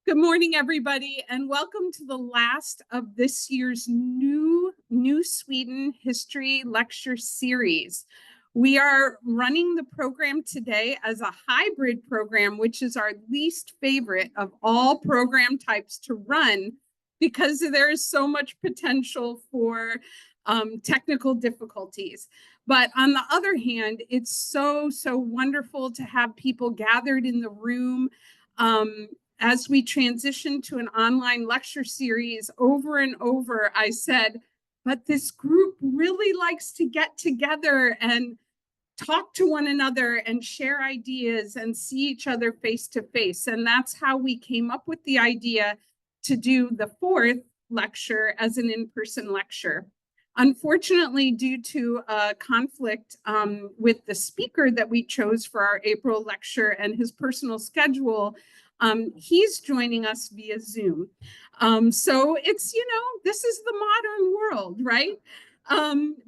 Good morning, everybody, and welcome to the last of this year's New Sweden History Lecture Series. We are running the program today as a hybrid program, which is our least favorite of all program types to run because there is so much potential for technical difficulties. But on the other hand, it's so wonderful to have people gathered in the room. As we transition to an online lecture series, over and over, I said, but this group really likes to get together and talk to one another and share ideas and see each other face to face. And that's how we came up with the idea to do the fourth lecture as an in-person lecture. Unfortunately, due to a conflict with the speaker that we chose for our April lecture and his personal schedule, he's joining us via Zoom. So it's, this is the modern world, right?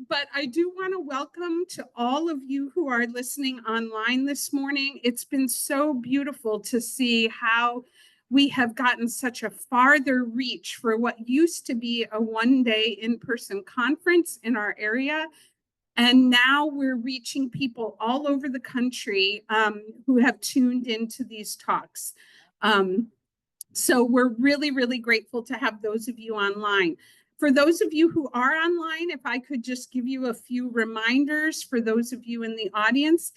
But I do want to welcome to all of you who are listening online this morning. It's been so beautiful to see how we have gotten such a farther reach for what used to be a one-day in-person conference in our area. And now we're reaching people all over the country who have tuned into these talks. So we're really grateful to have those of you online. For those of you who are online, if I could just give you a few reminders for those of you in the audience,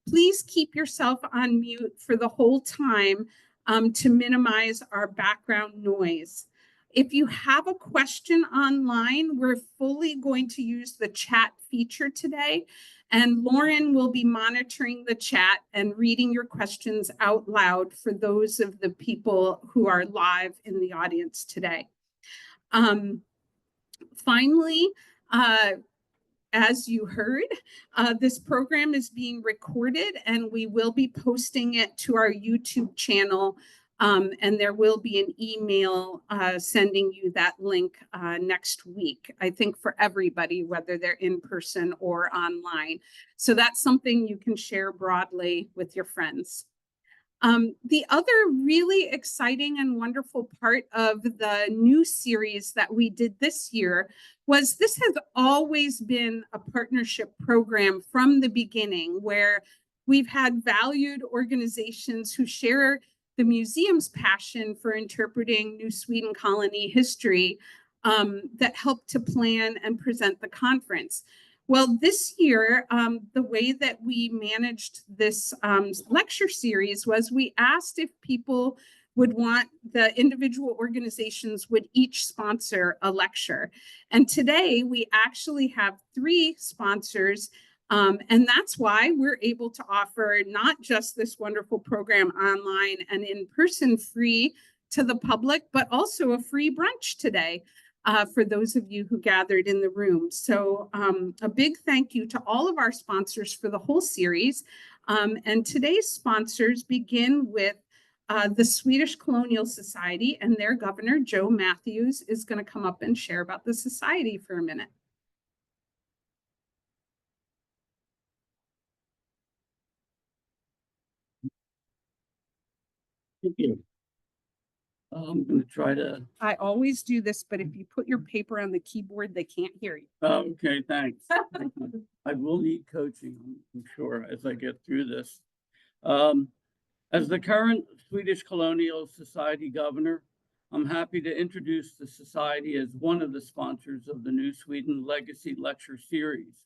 please keep yourself on mute for the whole time to minimize our background noise. If you have a question online, we're fully going to use the chat feature today, and Lauren will be monitoring the chat and reading your questions out loud for those of the people who are live in the audience today. Finally, as you heard, this program is being recorded and we will be posting it to our YouTube channel. And there will be an email sending you that link next week, I think for everybody, whether they're in person or online. So that's something you can share broadly with your friends. The other really exciting and wonderful part of the new series that we did this year was this has always been a partnership program from the beginning, where we've had valued organizations who share the museum's passion for interpreting New Sweden colony history that helped to plan and present the conference. Well, this year, the way that we managed this lecture series was we asked if people would want the individual organizations would each sponsor a lecture. And today we actually have 3 sponsors. And that's why we're able to offer not just this wonderful program online and in person free to the public, but also a free brunch today. For those of you who gathered in the room. So a big thank you to all of our sponsors for the whole series. And today's sponsors begin with the Swedish Colonial Society, and their governor, Joe Matthews, is going to come up and share about the society for a minute. Thank you. I'm going to try to. I always do this, but if you put your paper on the keyboard, they can't hear you. Okay, thanks. Thank you. I will need coaching, I'm sure, as I get through this. As the current Swedish Colonial Society governor, I'm happy to introduce the Society as one of the sponsors of the New Sweden Legacy Lecture Series.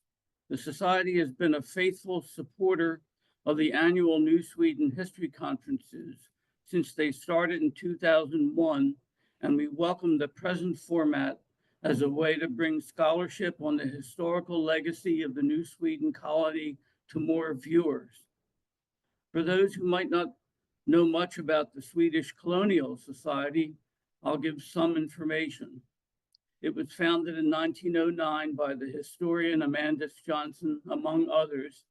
The Society has been a faithful supporter of the annual New Sweden History Conferences since they started in 2001, and we welcome the present format as a way to bring scholarship on the historical legacy of the New Sweden colony to more viewers. For those who might not know much about the Swedish Colonial Society, I'll give some information. It was founded in 1909 by the historian Amandus Johnson, among others,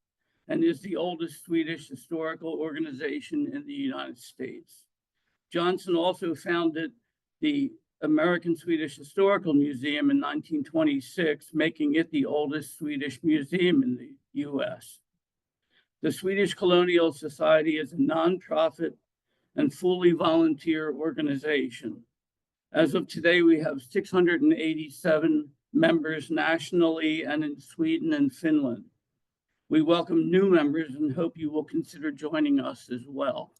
and is the oldest Swedish historical organization in the United States. Johnson also founded the American Swedish Historical Museum in 1926, making it the oldest Swedish museum in the US. The Swedish Colonial Society is a nonprofit and fully volunteer organization. As of today, we have 687 members nationally and in Sweden and Finland. We welcome new members and hope you will consider joining us as well.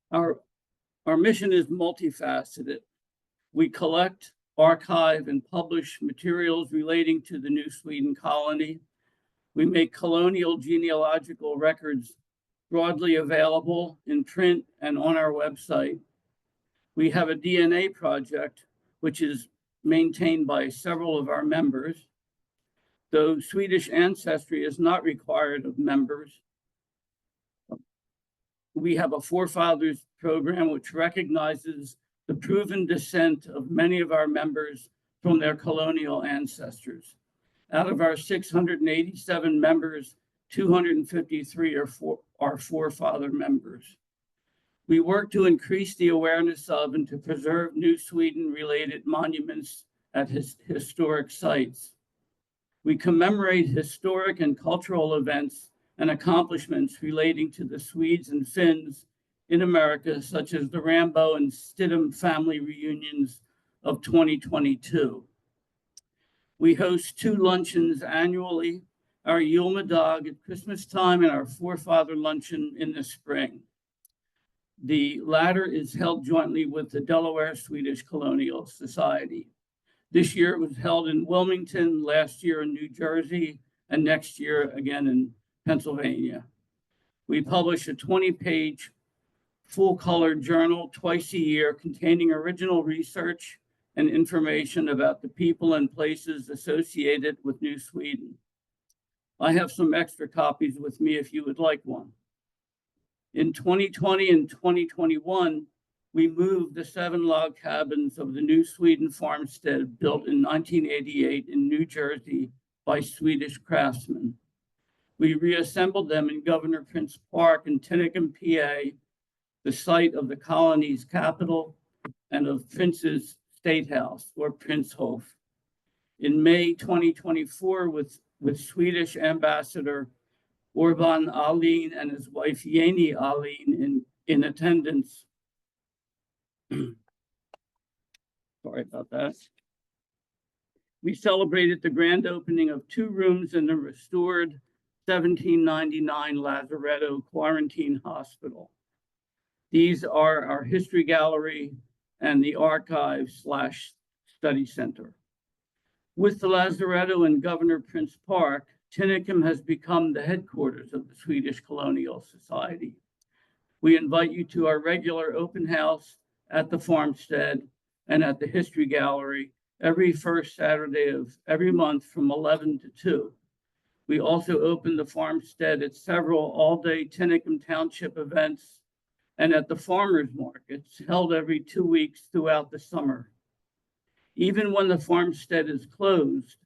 Our mission is multifaceted. We collect, archive, and publish materials relating to the New Sweden colony. We make colonial genealogical records broadly available in print and on our website. We have a DNA project, which is maintained by several of our members. Though Swedish ancestry is not required of members, we have a forefathers program which recognizes the proven descent of many of our members from their colonial ancestors. Out of our 687 members, 253 are forefather members. We work to increase the awareness of and to preserve New Sweden-related monuments at historic sites. We commemorate historic and cultural events and accomplishments relating to the Swedes and Finns in America, such as the Rambo and Stidham family reunions of 2022. We host 2 luncheons annually, our Juledag at Christmas time and our Forefather Luncheon in the spring. The latter is held jointly with the Delaware Swedish Colonial Society. This year it was held in Wilmington, last year in New Jersey, and next year again in Pennsylvania. We publish a 20-page full-color journal twice a year containing original research and information about the people and places associated with New Sweden. I have some extra copies with me if you would like one. In 2020 and 2021, we moved the 7 log cabins of the New Sweden farmstead built in 1988 in New Jersey by Swedish craftsmen. We reassembled them in Governor Prince Park in Tinicum, PA, the site of the colony's capital and of Prince's State House, or Princehof. In May 2024, with Swedish Ambassador Orban Alin and his wife Jenny Alin in attendance. Sorry about that. We celebrated the grand opening of 2 rooms in the restored 1799 Lazaretto Quarantine Hospital. These are our history gallery and the archive/study center. With the Lazaretto and Governor Prince Park, Tinicum has become the headquarters of the Swedish Colonial Society. We invite you to our regular open house at the farmstead and at the History Gallery every first Saturday of every month from 11 to 2. We also open the farmstead at several all-day Tinicum Township events and at the farmers markets held every 2 weeks throughout the summer. Even when the farmstead is closed,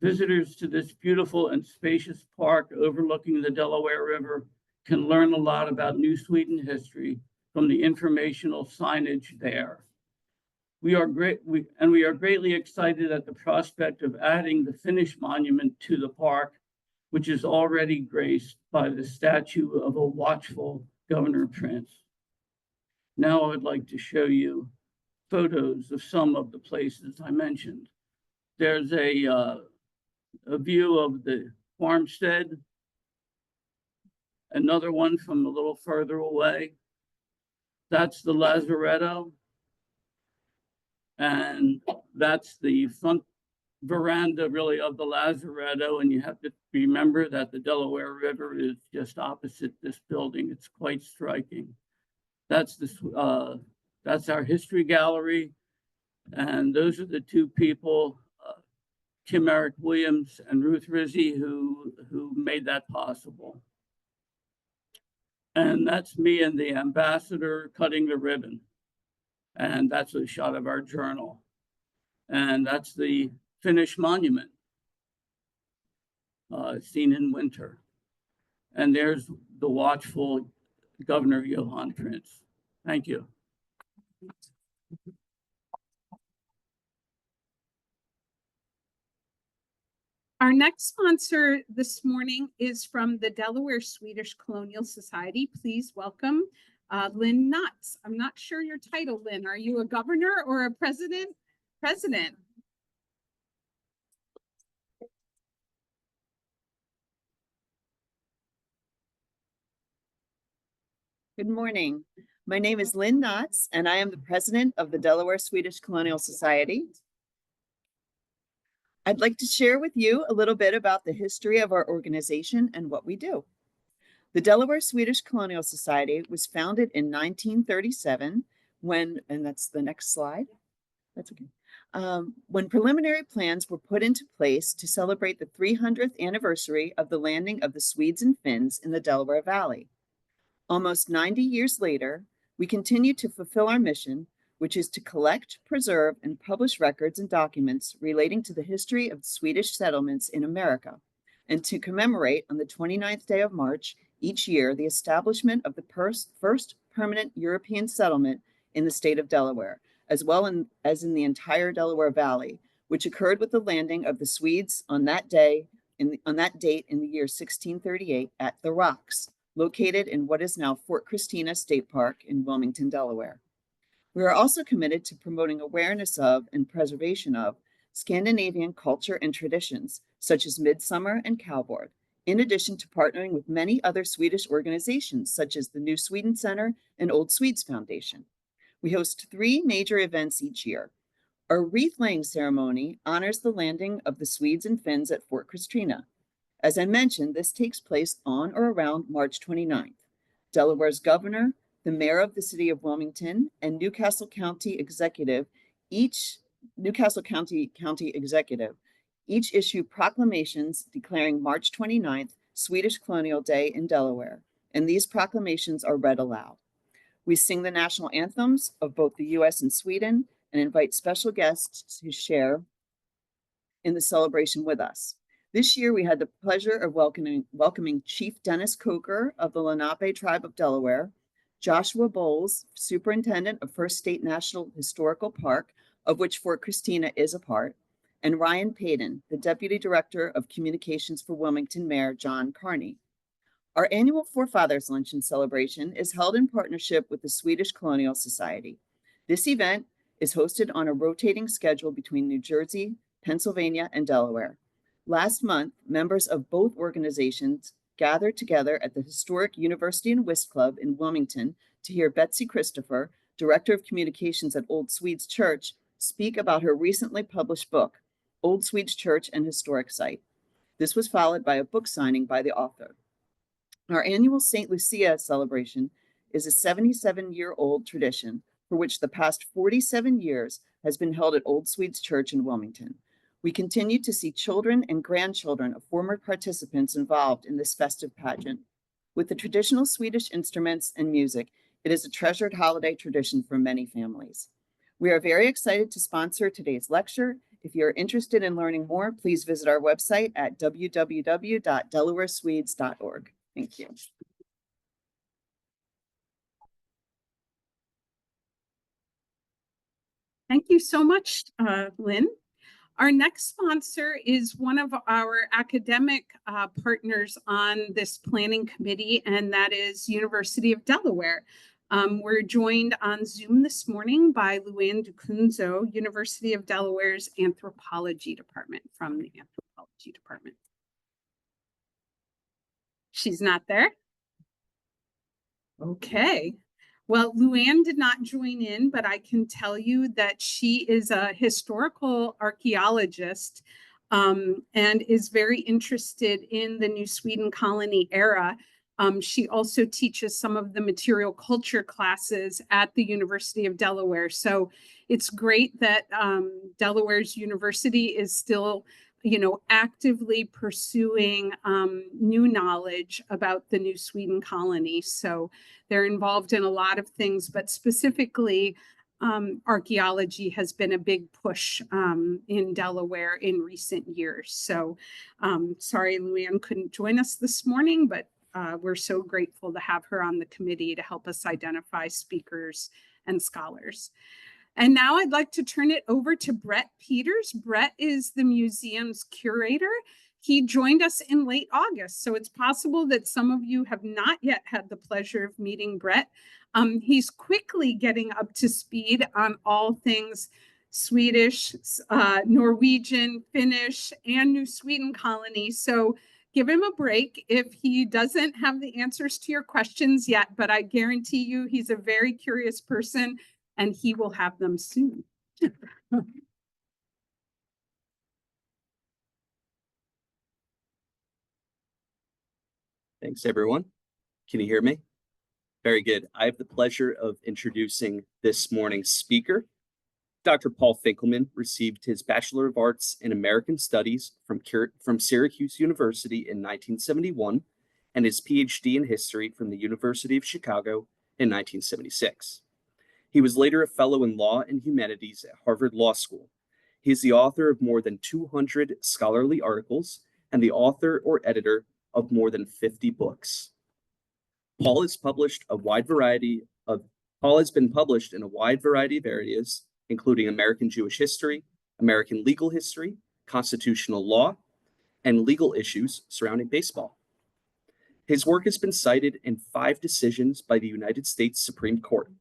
visitors to this beautiful and spacious park overlooking the Delaware River can learn a lot about New Sweden history from the informational signage there. We are greatly excited at the prospect of adding the Finnish monument to the park, which is already graced by the statue of a watchful Governor Prince. Now I would like to show you photos of some of the places I mentioned. There's a view of the farmstead, another one from a little further away. That's the Lazaretto, and that's the front veranda really of the Lazaretto, and you have to remember that the Delaware River is just opposite this building. It's quite striking. That's our history gallery, and those are the 2 people, Kim Eric Williams and Ruth Rizzi, who made that possible. And that's me and the ambassador cutting the ribbon. And that's a shot of our journal. And that's the Finnish monument seen in winter. And there's the watchful Governor Johan Prince. Thank you. Our next sponsor this morning is from the Delaware Swedish Colonial Society. Please welcome Lynn Knotts. I'm not sure your title, Lynn. Are you a governor or a president? President. Good morning. My name is Lynn Knotts, and I am the president of the Delaware Swedish Colonial Society. I'd like to share with you a little bit about the history of our organization and what we do. The Delaware Swedish Colonial Society was founded in 1937 when, and that's the next slide, that's okay, when preliminary plans were put into place to celebrate the 300th anniversary of the landing of the Swedes and Finns in the Delaware Valley. Almost 90 years later, we continue to fulfill our mission, which is to collect, preserve, and publish records and documents relating to the history of Swedish settlements in America, and to commemorate on the 29th day of March each year the establishment of the first permanent European settlement in the state of Delaware, as well as in the entire Delaware Valley, which occurred with the landing of the Swedes on that date in the year 1638 at the Rocks, located in what is now Fort Christina State Park in Wilmington, Delaware. We are also committed to promoting awareness of and preservation of Scandinavian culture and traditions, such as midsummer and cowboard, in addition to partnering with many other Swedish organizations, such as the New Sweden Center and Old Swedes Foundation. We host 3 major events each year. Our wreath-laying ceremony honors the landing of the Swedes and Finns at Fort Christina. As I mentioned, this takes place on or around March 29th. Delaware's governor, the mayor of the city of Wilmington, and Newcastle County executive each issue proclamations declaring March 29th Swedish Colonial Day in Delaware, and these proclamations are read aloud. We sing the national anthems of both the U.S. and Sweden and invite special guests to share in the celebration with us. This year, we had the pleasure of welcoming Chief Dennis Coker of the Lenape Tribe of Delaware, Joshua Bowles, Superintendent of First State National Historical Park, of which Fort Christina is a part, and Ryan Payton, the Deputy Director of Communications for Wilmington Mayor John Carney. Our annual Forefathers Luncheon celebration is held in partnership with the Swedish Colonial Society. This event is hosted on a rotating schedule between New Jersey, Pennsylvania, and Delaware. Last month, members of both organizations gathered together at the historic University and Whist Club in Wilmington to hear Betsy Christopher, Director of Communications at Old Swedes Church, speak about her recently published book, Old Swedes Church and Historic Site. This was followed by a book signing by the author. Our annual St. Lucia celebration is a 77-year-old tradition for which the past 47 years has been held at Old Swedes Church in Wilmington. We continue to see children and grandchildren of former participants involved in this festive pageant. With the traditional Swedish instruments and music, it is a treasured holiday tradition for many families. We are very excited to sponsor today's lecture. If you're interested in learning more, please visit our website at www.delawareswedes.org. Thank you. Thank you so much, Lynn. Our next sponsor is one of our academic partners on this planning committee, and that is University of Delaware. We're joined on Zoom this morning by Luann DiCunzo, University of Delaware's Anthropology Department, from the Anthropology Department. She's not there? Okay. Well, Luann did not join in, but I can tell you that she is a historical archaeologist and is very interested in the New Sweden colony era. She also teaches some of the material culture classes at the University of Delaware. So it's great that Delaware's university is still actively pursuing new knowledge about the New Sweden colony. So they're involved in a lot of things, but specifically archaeology has been a big push in Delaware in recent years. So sorry, Luann couldn't join us this morning, but we're so grateful to have her on the committee to help us identify speakers and scholars. And now I'd like to turn it over to Brett Peters. Brett is the museum's curator. He joined us in late August, so it's possible that some of you have not yet had the pleasure of meeting Brett. He's quickly getting up to speed on all things Swedish, Norwegian, Finnish, and New Sweden colony. So give him a break if he doesn't have the answers to your questions yet, but I guarantee you he's a very curious person and he will have them soon. Thanks, everyone. Can you hear me? Very good. I have the pleasure of introducing this morning's speaker. Dr. Paul Finkelman received his Bachelor of Arts in American Studies from Syracuse University in 1971 and his PhD in History from the University of Chicago in 1976. He was later a Fellow in Law and Humanities at Harvard Law School. He is the author of more than 200 scholarly articles and the author or editor of more than 50 books. Paul has been published in a wide variety of areas, including American Jewish history, American legal history, constitutional law, and legal issues surrounding baseball. His work has been cited in 5 decisions by the United States Supreme Court.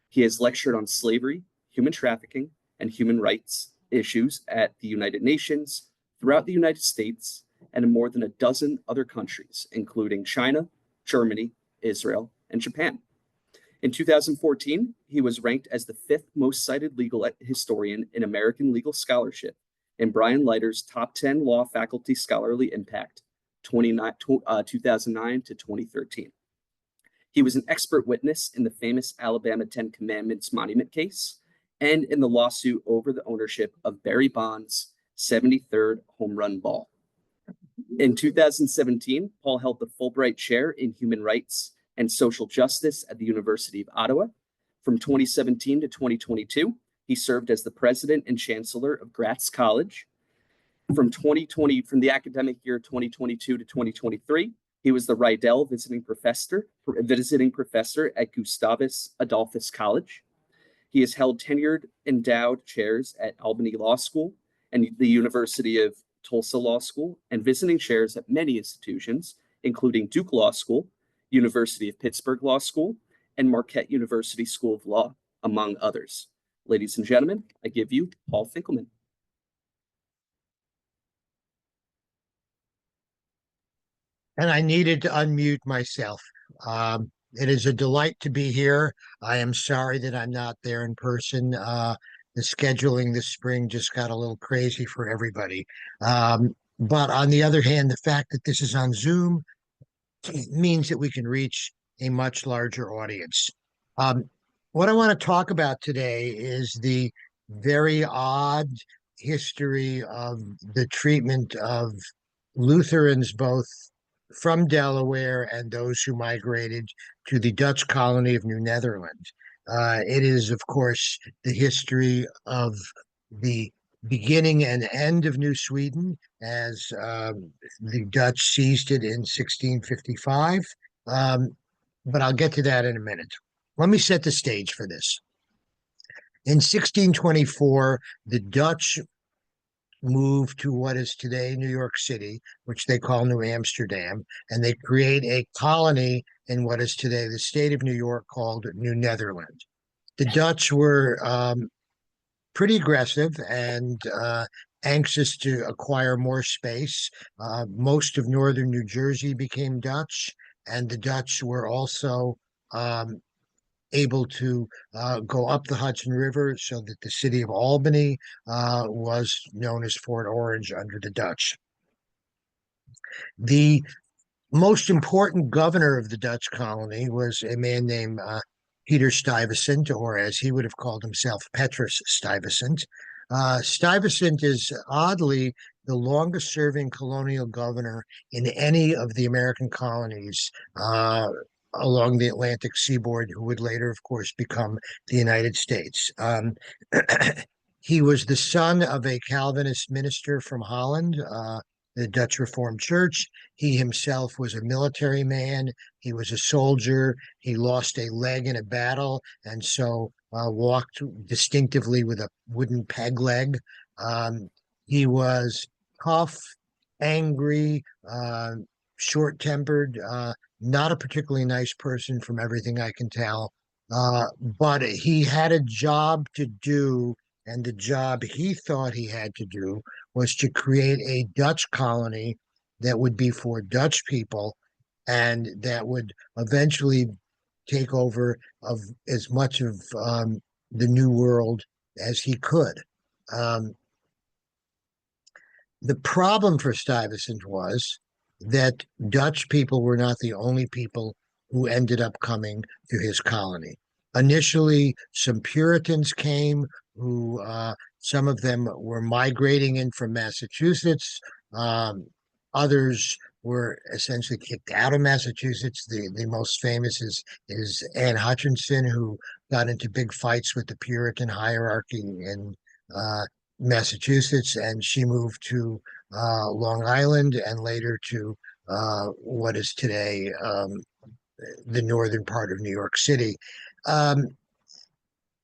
He has lectured on slavery, human trafficking, and human rights issues at the United Nations, throughout the United States, and in more than a dozen other countries, including China, Germany, Israel, and Japan. In 2014, he was ranked as the 5th most cited legal historian in American legal scholarship in Brian Leiter's Top 10 Law Faculty Scholarly Impact, 2009 to 2013. He was an expert witness in the famous Alabama 10 Commandments monument case and in the lawsuit over the ownership of Barry Bonds' 73rd home run ball. In 2017, Paul held the Fulbright Chair in Human Rights and Social Justice at the University of Ottawa. From 2017 to 2022, he served as the President and Chancellor of Gratz College. From the academic year 2022 to 2023, he was the Rydell visiting professor at Gustavus Adolphus College. He has held tenured endowed chairs at Albany Law School and the University of Tulsa Law School, and visiting chairs at many institutions, including Duke Law School, University of Pittsburgh Law School, and Marquette University School of Law, among others. Ladies and gentlemen, I give you Paul Finkelman. And I needed to unmute myself. It is a delight to be here. I am sorry that I'm not there in person. The scheduling this spring just got a little crazy for everybody. But on the other hand, the fact that this is on Zoom means that we can reach a much larger audience. What I want to talk about today is the very odd history of the treatment of Lutherans, both from Delaware and those who migrated to the Dutch colony of New Netherland. It is, of course, the history of the beginning and end of New Sweden as the Dutch seized it in 1655. But I'll get to that in a minute. Let me set the stage for this. In 1624, the Dutch moved to what is today New York City, which they call New Amsterdam, and they create a colony in what is today the state of New York called New Netherland. The Dutch were pretty aggressive and anxious to acquire more space. Most of northern New Jersey became Dutch, and the Dutch were also able to go up the Hudson River, so that the city of Albany was known as Fort Orange under the Dutch. The most important governor of the Dutch colony was a man named Peter Stuyvesant, or as he would have called himself, Petrus Stuyvesant. Stuyvesant is oddly the longest serving colonial governor in any of the American colonies along the Atlantic seaboard, who would later, of course, become the United States. He was the son of a Calvinist minister from Holland, the Dutch Reformed Church. He himself was a military man. He was a soldier. He lost a leg in a battle, and so walked distinctively with a wooden peg leg. He was tough. angry, short-tempered, not a particularly nice person from everything I can tell. But he had a job to do, and the job he thought he had to do was to create a Dutch colony that would be for Dutch people and that would eventually take over of as much of the New World as he could. Um, the problem for Stuyvesant was that Dutch people were not the only people who ended up coming to his colony. Initially, some Puritans came who some of them were migrating in from Massachusetts. Um, Others were essentially kicked out of Massachusetts. The most famous is Anne Hutchinson, who got into big fights with the Puritan hierarchy in Massachusetts, and she moved to Long Island and later to what is today the northern part of New York City. Um,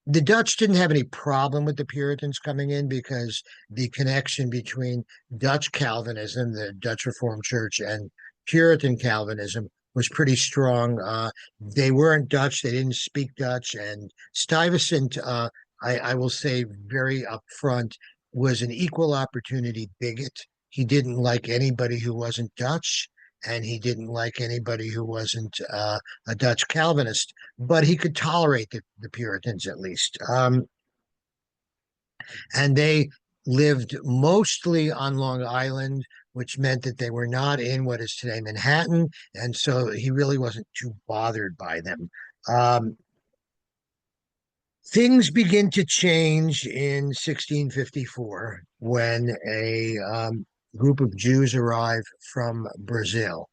the Dutch didn't have any problem with the Puritans coming in because the connection between Dutch Calvinism, the Dutch Reformed Church, and Puritan Calvinism was pretty strong. They weren't Dutch, they didn't speak Dutch, and Stuyvesant, I will say very upfront, was an equal opportunity bigot. He didn't like anybody who wasn't Dutch, and he didn't like anybody who wasn't a Dutch Calvinist, but he could tolerate the Puritans at least. And they lived mostly on Long Island, which meant that they were not in what is today Manhattan, and so he really wasn't too bothered by them. Things begin to change in 1654 when a group of Jews arrive from Brazil.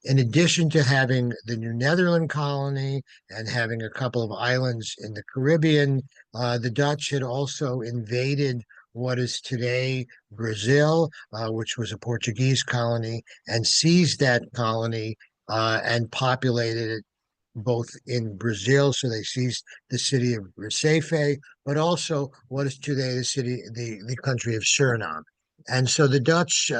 In addition to having the New Netherland colony and having a couple of islands in the Caribbean, the Dutch had also invaded what is today Brazil, which was a Portuguese colony, and seized that colony and populated it both in Brazil, so they seized the city of Recife, but also what is today the country of Suriname. And so the Dutch,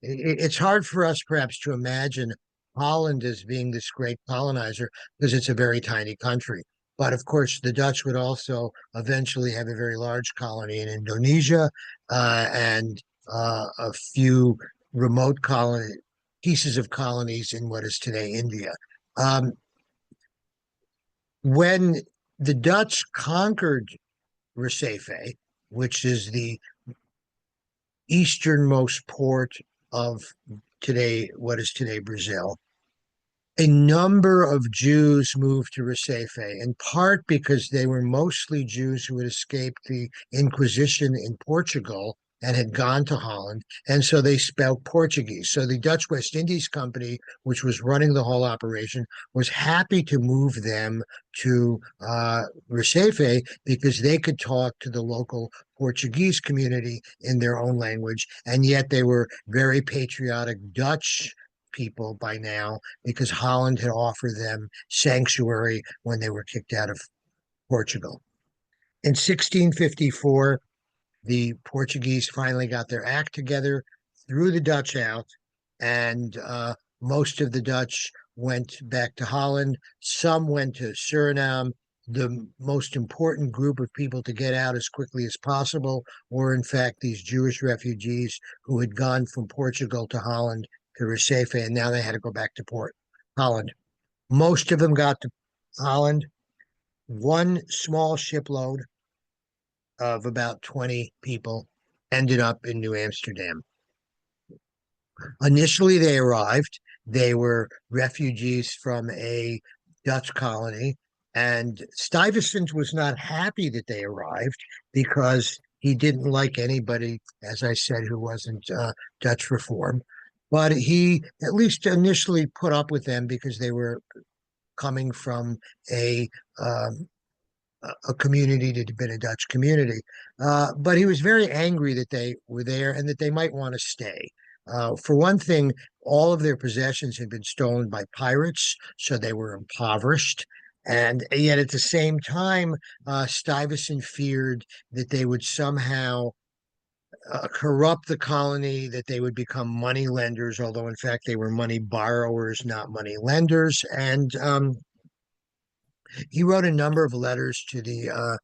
it's hard for us perhaps to imagine Holland as being this great colonizer because it's a very tiny country. But of course, the Dutch would also eventually have a very large colony in Indonesia and a few remote pieces of colonies in what is today India. When the Dutch conquered Recife, which is the easternmost port of today, what is today Brazil, a number of Jews moved to Recife, in part because they were mostly Jews who had escaped the Inquisition in Portugal and had gone to Holland, and so they spoke Portuguese. So the Dutch West Indies Company, which was running the whole operation, was happy to move them to Recife because they could talk to the local Portuguese community in their own language, and yet they were very patriotic Dutch people by now because Holland had offered them sanctuary when they were kicked out of Portugal. In 1654, the Portuguese finally got their act together, threw the Dutch out, and most of the Dutch went back to Holland. Some went to Suriname. The most important group of people to get out as quickly as possible were, in fact, these Jewish refugees who had gone from Portugal to Holland to Recife, and now they had to go back to Holland. Most of them got to Holland. One small shipload of about 20 people ended up in New Amsterdam. Initially, they arrived. They were refugees from a Dutch colony, and Stuyvesant was not happy that they arrived because he didn't like anybody, as I said, who wasn't Dutch Reformed. But he at least initially put up with them because they were coming from a community that had been a Dutch community. But he was very angry that they were there and that they might want to stay. For one thing, all of their possessions had been stolen by pirates, so they were impoverished. And yet at the same time, Stuyvesant feared that they would somehow corrupt the colony, that they would become money lenders, although in fact they were money borrowers, not money lenders. And he wrote a number of letters to the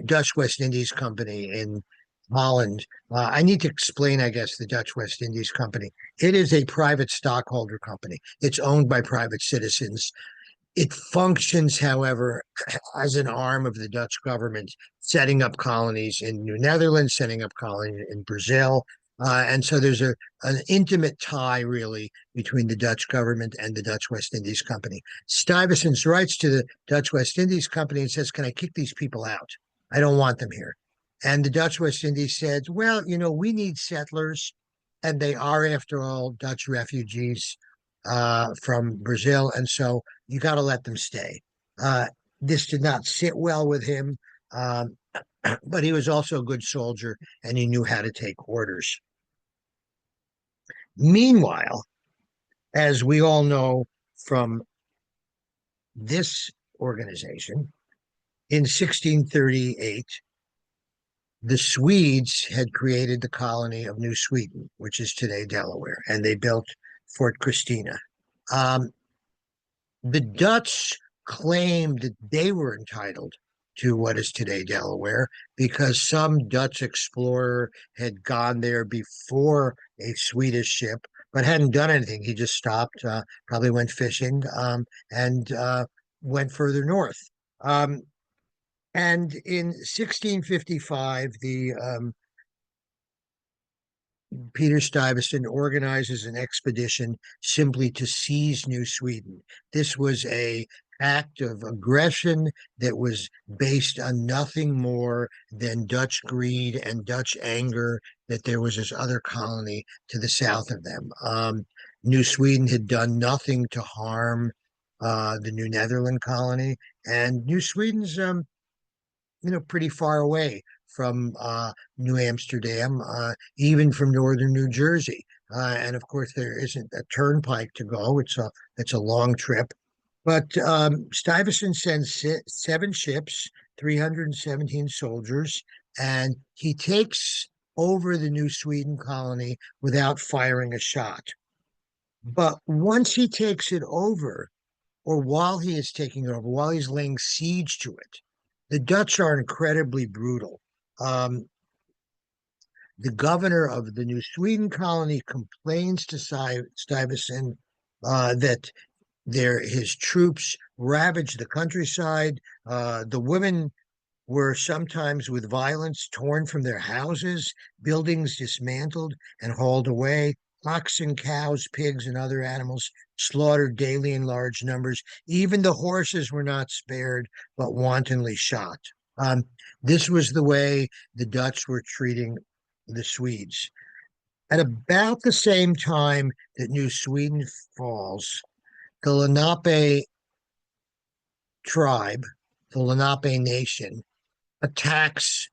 Dutch West Indies Company in Holland. I need to explain, I guess, the Dutch West Indies Company. It is a private stockholder company. It's owned by private citizens. It functions, however, as an arm of the Dutch government, setting up colonies in New Netherlands, setting up colonies in Brazil. And so there's an intimate tie, really, between the Dutch government and the Dutch West Indies Company. Stuyvesant writes to the Dutch West Indies Company and says, "Can I kick these people out? I don't want them here." And the Dutch West Indies said, "Well, we need settlers, and they are, after all, Dutch refugees from Brazil, and so you got to let them stay." This did not sit well with him, but he was also a good soldier, and he knew how to take orders. Meanwhile, as we all know from this organization, in 1638, the Swedes had created the colony of New Sweden, which is today Delaware, and they built Fort Christina. The Dutch claimed that they were entitled to what is today Delaware because some Dutch explorer had gone there before a Swedish ship, but hadn't done anything. He just stopped, probably went fishing, and went further north. And in 1655, Peter Stuyvesant organizes an expedition simply to seize New Sweden. This was an act of aggression that was based on nothing more than Dutch greed and Dutch anger that there was this other colony to the south of them. New Sweden had done nothing to harm the New Netherland colony, and New Sweden's pretty far away from New Amsterdam, even from northern New Jersey. And of course, there isn't a turnpike to go. It's a long trip. But Stuyvesant sends 7 ships, 317 soldiers, and he takes over the New Sweden colony without firing a shot. But once he takes it over, or while he is taking it over, while he's laying siege to it, the Dutch are incredibly brutal. The governor of the New Sweden colony complains to Stuyvesant that his troops ravaged the countryside. The women were sometimes with violence torn from their houses, buildings dismantled and hauled away, oxen, cows, pigs, and other animals slaughtered daily in large numbers. Even the horses were not spared, but wantonly shot. This was the way the Dutch were treating the Swedes. At about the same time that New Sweden falls, the Lenape tribe, the Lenape nation, attacks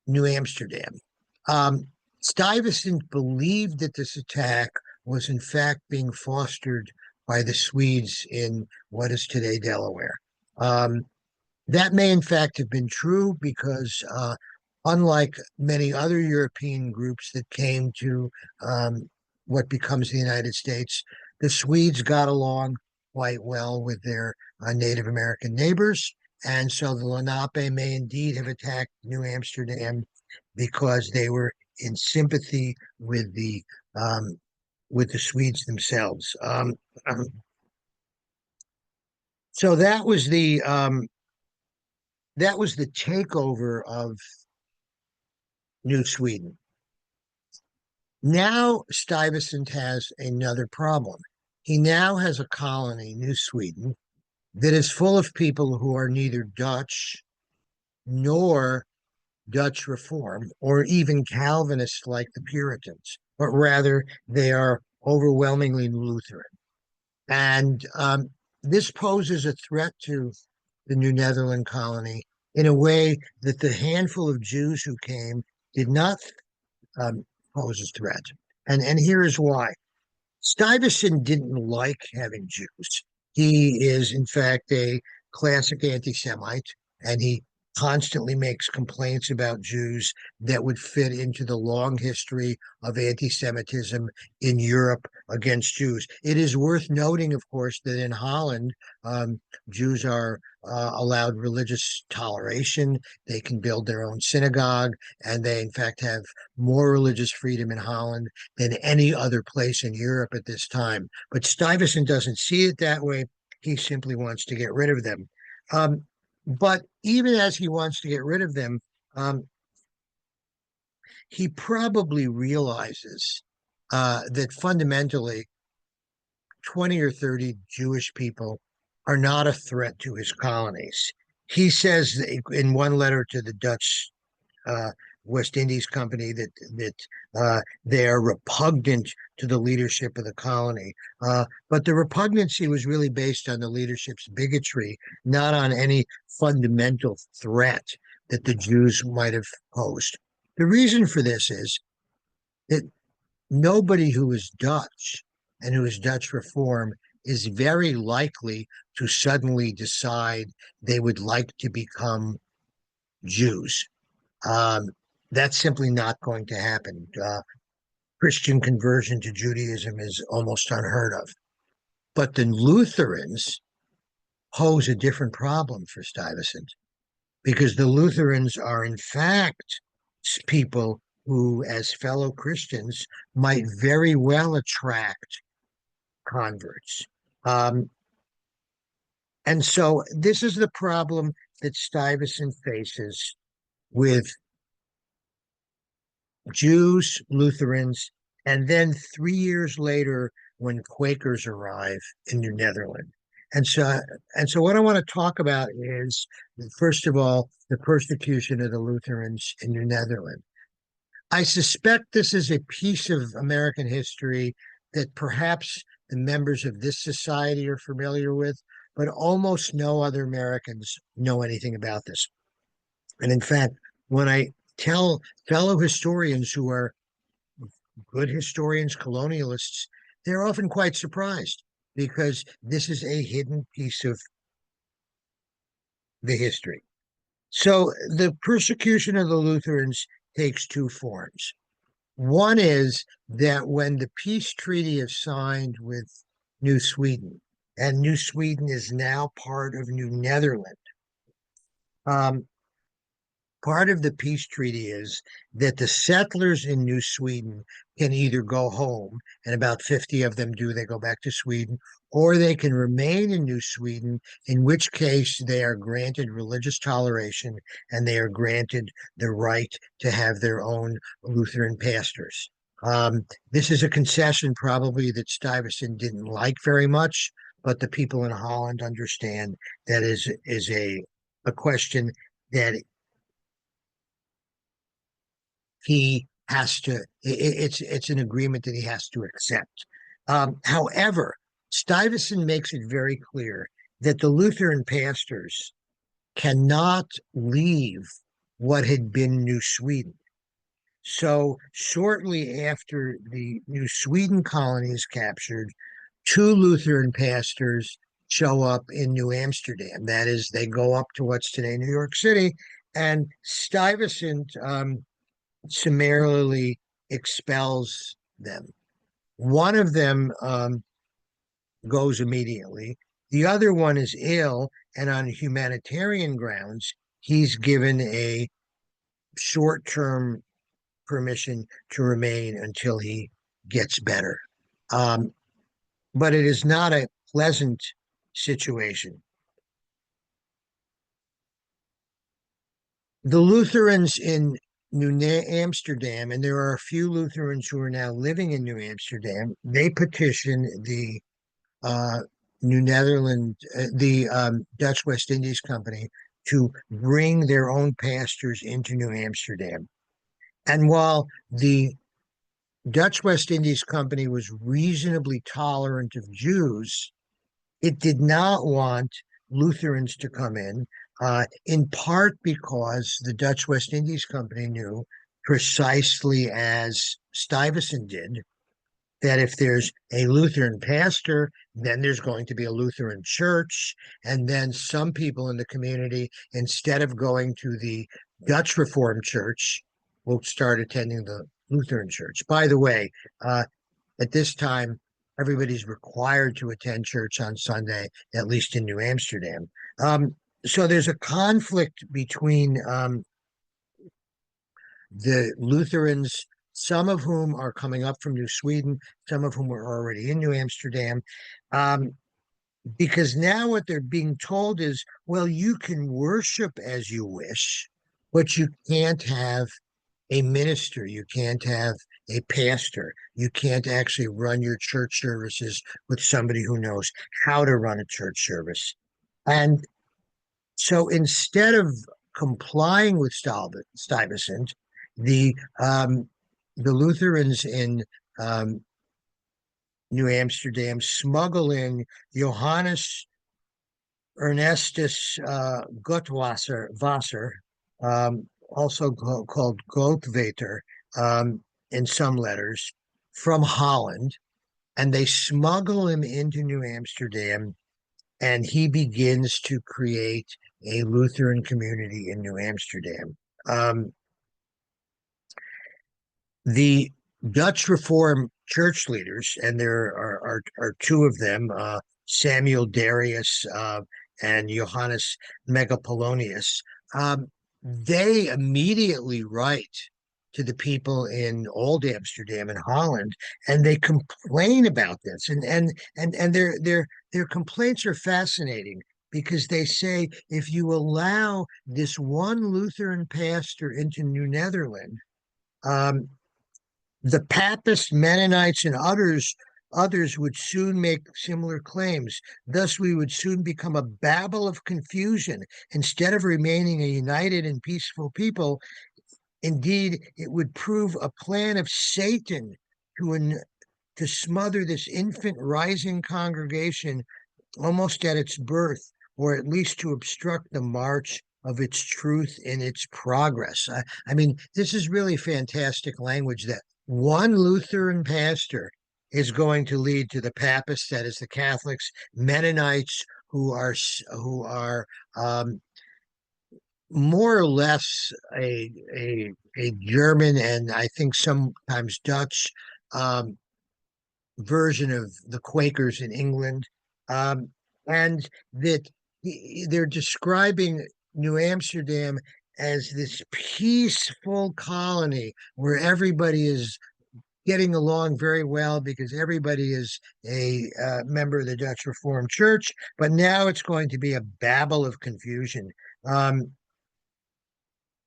New Amsterdam. Stuyvesant believed that this attack was in fact being fostered by the Swedes in what is today Delaware. That may in fact have been true because unlike many other European groups that came to what becomes the United States, the Swedes got along quite well with their Native American neighbors. And so the Lenape may indeed have attacked New Amsterdam because they were in sympathy with the Swedes themselves. So that was the takeover of New Sweden. Now Stuyvesant has another problem. He now has a colony, New Sweden, that is full of people who are neither Dutch nor Dutch Reform or even Calvinist like the Puritans, but rather they are overwhelmingly Lutheran. And this poses a threat to the New Netherland colony in a way that the handful of Jews who came did not pose a threat. And here is why. Stuyvesant didn't like having Jews. He is, in fact, a classic anti-Semite, and he constantly makes complaints about Jews that would fit into the long history of anti-Semitism in Europe against Jews. It is worth noting, of course, that in Holland, Jews are allowed religious toleration. They can build their own synagogue, and they, in fact, have more religious freedom in Holland than any other place in Europe at this time. But Stuyvesant doesn't see it that way. He simply wants to get rid of them. But even as he wants to get rid of them, he probably realizes that fundamentally 20 or 30 Jewish people are not a threat to his colonies. He says in one letter to the Dutch West Indies Company that they are repugnant to the leadership of the colony. But the repugnancy was really based on the leadership's bigotry, not on any fundamental threat that the Jews might have posed. The reason for this is that nobody who is Dutch and who is Dutch reform is very likely to suddenly decide they would like to become Jews. That's simply not going to happen. Christian conversion to Judaism is almost unheard of. But the Lutherans pose a different problem for Stuyvesant because the Lutherans are, in fact, people who, as fellow Christians, might very well attract converts. And so this is the problem that Stuyvesant faces with Jews, Lutherans, and then 3 years later, when Quakers arrive in New Netherland. And so what I want to talk about is, first of all, the persecution of the Lutherans in New Netherland. I suspect this is a piece of American history that perhaps the members of this society are familiar with, but almost no other Americans know anything about this. And in fact, when I tell fellow historians who are good historians, colonialists, they're often quite surprised because this is a hidden piece of the history. So the persecution of the Lutherans takes two forms. One is that when the peace treaty is signed with New Sweden, and New Sweden is now part of New Netherland, part of the peace treaty is that the settlers in New Sweden can either go home, and about 50 of them do, they go back to Sweden, or they can remain in New Sweden, in which case they are granted religious toleration and they are granted the right to have their own Lutheran pastors. This is a concession probably that Stuyvesant didn't like very much, but the people in Holland understand that is a question that he has to, it's an agreement that he has to accept. However, Stuyvesant makes it very clear that the Lutheran pastors cannot leave what had been New Sweden. So shortly after the New Sweden colony is captured, two Lutheran pastors show up in New Amsterdam. That is, they go up to what's today New York City, and Stuyvesant summarily expels them. One of them goes immediately. The other one is ill, and on humanitarian grounds, he's given a short-term permission to remain until he gets better. But it is not a pleasant situation. The Lutherans in New Amsterdam, and there are a few Lutherans who are now living in New Amsterdam, they petition the New Netherland, the Dutch West Indies Company to bring their own pastors into New Amsterdam. And while the Dutch West Indies Company was reasonably tolerant of Jews, it did not want Lutherans to come in part because the Dutch West Indies Company knew, precisely as Stuyvesant did, that if there's a Lutheran pastor, then there's going to be a Lutheran church. And then some people in the community, instead of going to the Dutch Reformed Church, will start attending the Lutheran Church. By the way, at this time, everybody's required to attend church on Sunday, at least in New Amsterdam. So there's a conflict between the Lutherans, some of whom are coming up from New Sweden, some of whom are already in New Amsterdam. Because now what they're being told is, well, you can worship as you wish, but you can't have a minister, you can't have a pastor, you can't actually run your church services with somebody who knows how to run a church service. And so instead of complying with Stuyvesant, the the Lutherans in New Amsterdam smuggle in Johannes Ernestus Gottwasser, also called Goldwater in some letters, from Holland, and they smuggle him into New Amsterdam, and he begins to create a Lutheran community in New Amsterdam. The Dutch Reformed church leaders, and there are two of them, Samuel Darius and Johannes Megapolonius, they immediately write to the people in Old Amsterdam in Holland, and they complain about this. And their complaints are fascinating because they say if you allow this one Lutheran pastor into New Netherland, the Papists, Mennonites, and others would soon make similar claims. Thus, we would soon become a babel of confusion. Instead of remaining a united and peaceful people, indeed, it would prove a plan of Satan to smother this infant rising congregation almost at its birth, or at least to obstruct the march of its truth in its progress. I mean, this is really fantastic language that one Lutheran pastor is going to lead to the Papists, that is the Catholics, Mennonites, who are more or less a German and I think sometimes Dutch version of the Quakers in England, and that they're describing New Amsterdam as this peaceful colony where everybody is getting along very well because everybody is a member of the Dutch Reformed Church, but now it's going to be a babel of confusion. The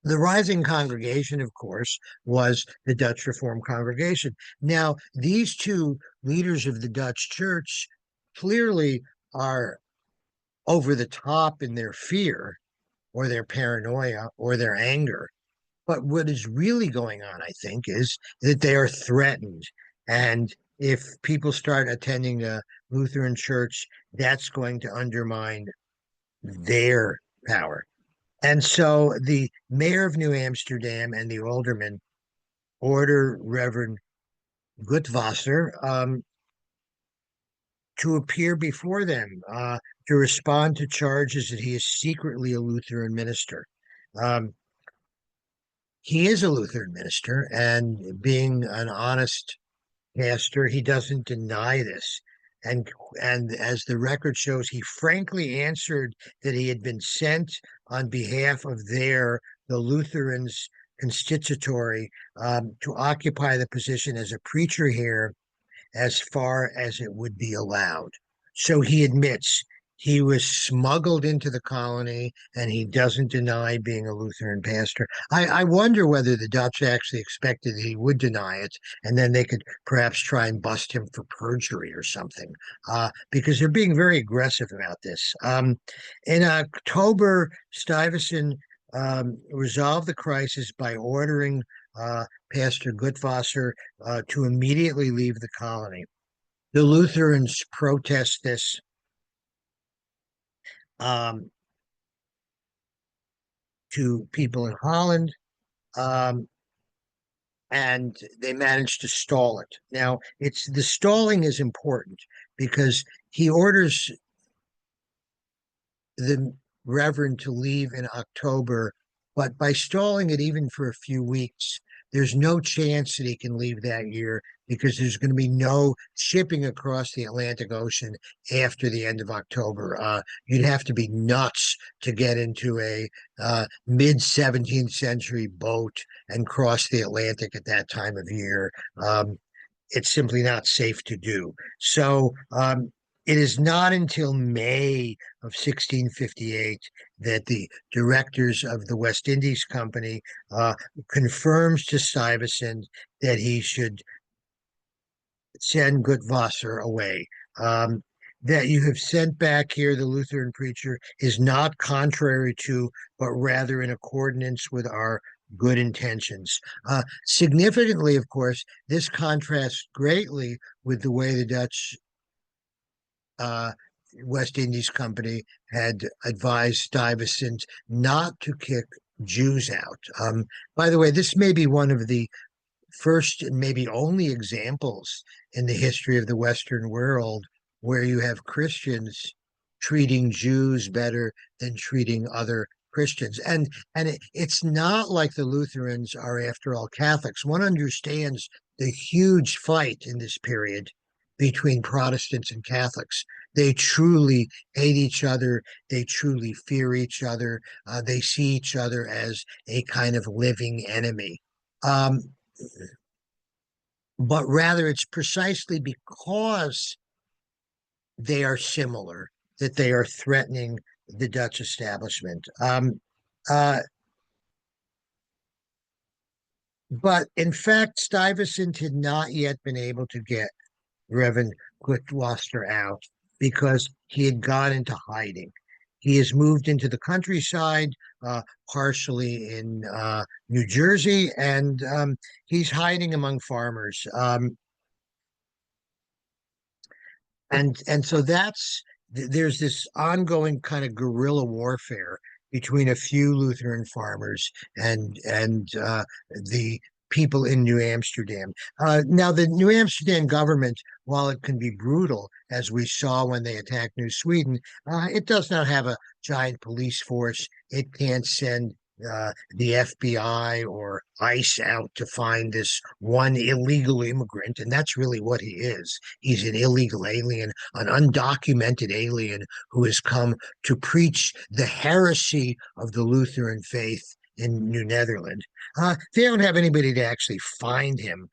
rising congregation, of course, was the Dutch Reformed congregation. Now, these two leaders of the Dutch church clearly are over the top in their fear or their paranoia or their anger. But what is really going on, I think, is that they are threatened. And if people start attending a Lutheran church, that's going to undermine their power. And so the mayor of New Amsterdam and the aldermen order Reverend Gottwasser to appear before them to respond to charges that he is secretly a Lutheran minister. He is a Lutheran minister, and being an honest pastor, he doesn't deny this. And as the record shows, he frankly answered that he had been sent on behalf of the Lutherans constitutory to occupy the position as a preacher here as far as it would be allowed. So he admits he was smuggled into the colony and he doesn't deny being a Lutheran pastor. I wonder whether the Dutch actually expected that he would deny it and then they could perhaps try and bust him for perjury or something, because they're being very aggressive about this. In October, Stuyvesant resolved the crisis by ordering Pastor Gottwasser to immediately leave the colony. The Lutherans protest this. To people in Holland. and they managed to stall it. Now, it's the stalling is important because he orders the Reverend to leave in October, but by stalling it even for a few weeks, there's no chance that he can leave that year because there's going to be no shipping across the Atlantic Ocean after the end of October. You'd have to be nuts to get into a mid 17th century boat and cross the Atlantic at that time of year. It's simply not safe to do. So it is not until May of 1658 that the directors of the West Indies Company confirms to Stuyvesant that he should send Gutwasser away. That you have sent back here the Lutheran preacher is not contrary to, but rather in accordance with our good intentions. Significantly, of course, this contrasts greatly with the way the Dutch West Indies Company had advised Stuyvesant not to kick Jews out. By the way, this may be one of the first and maybe only examples in the history of the Western world where you have Christians treating Jews better than treating other Christians. And it's not like the Lutherans are, after all, Catholics. One understands the huge fight in this period between Protestants and Catholics. They truly hate each other. They truly fear each other. They see each other as a kind of living enemy. But rather, it's precisely because they are similar that they are threatening the Dutch establishment. But in fact, Stuyvesant had not yet been able to get Reverend Gutwasser out because he had gone into hiding. He has moved into the countryside, partially in New Jersey, and he's hiding among farmers. And so there's this ongoing kind of guerrilla warfare between a few Lutheran farmers and the people in New Amsterdam. Now, the New Amsterdam government, while it can be brutal, as we saw when they attacked New Sweden, it does not have a giant police force. It can't send the FBI or ICE out to find this one illegal immigrant, and that's really what he is. He's an illegal alien, an undocumented alien who has come to preach the heresy of the Lutheran faith in New Netherland. They don't have anybody to actually find him.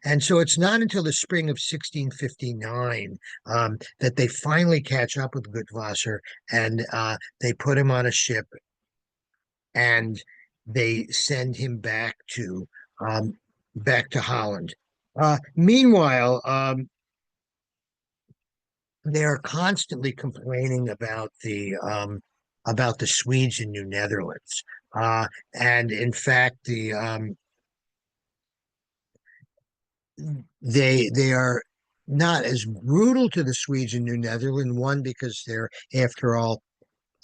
And so it's not until the spring of 1659 that they finally catch up with Gutwasser and they put him on a ship and they send him back to Holland. Meanwhile, they are constantly complaining about the Swedes in New Netherlands, and in fact, they are not as brutal to the Swedes in New Netherlands. One, because they're, after all,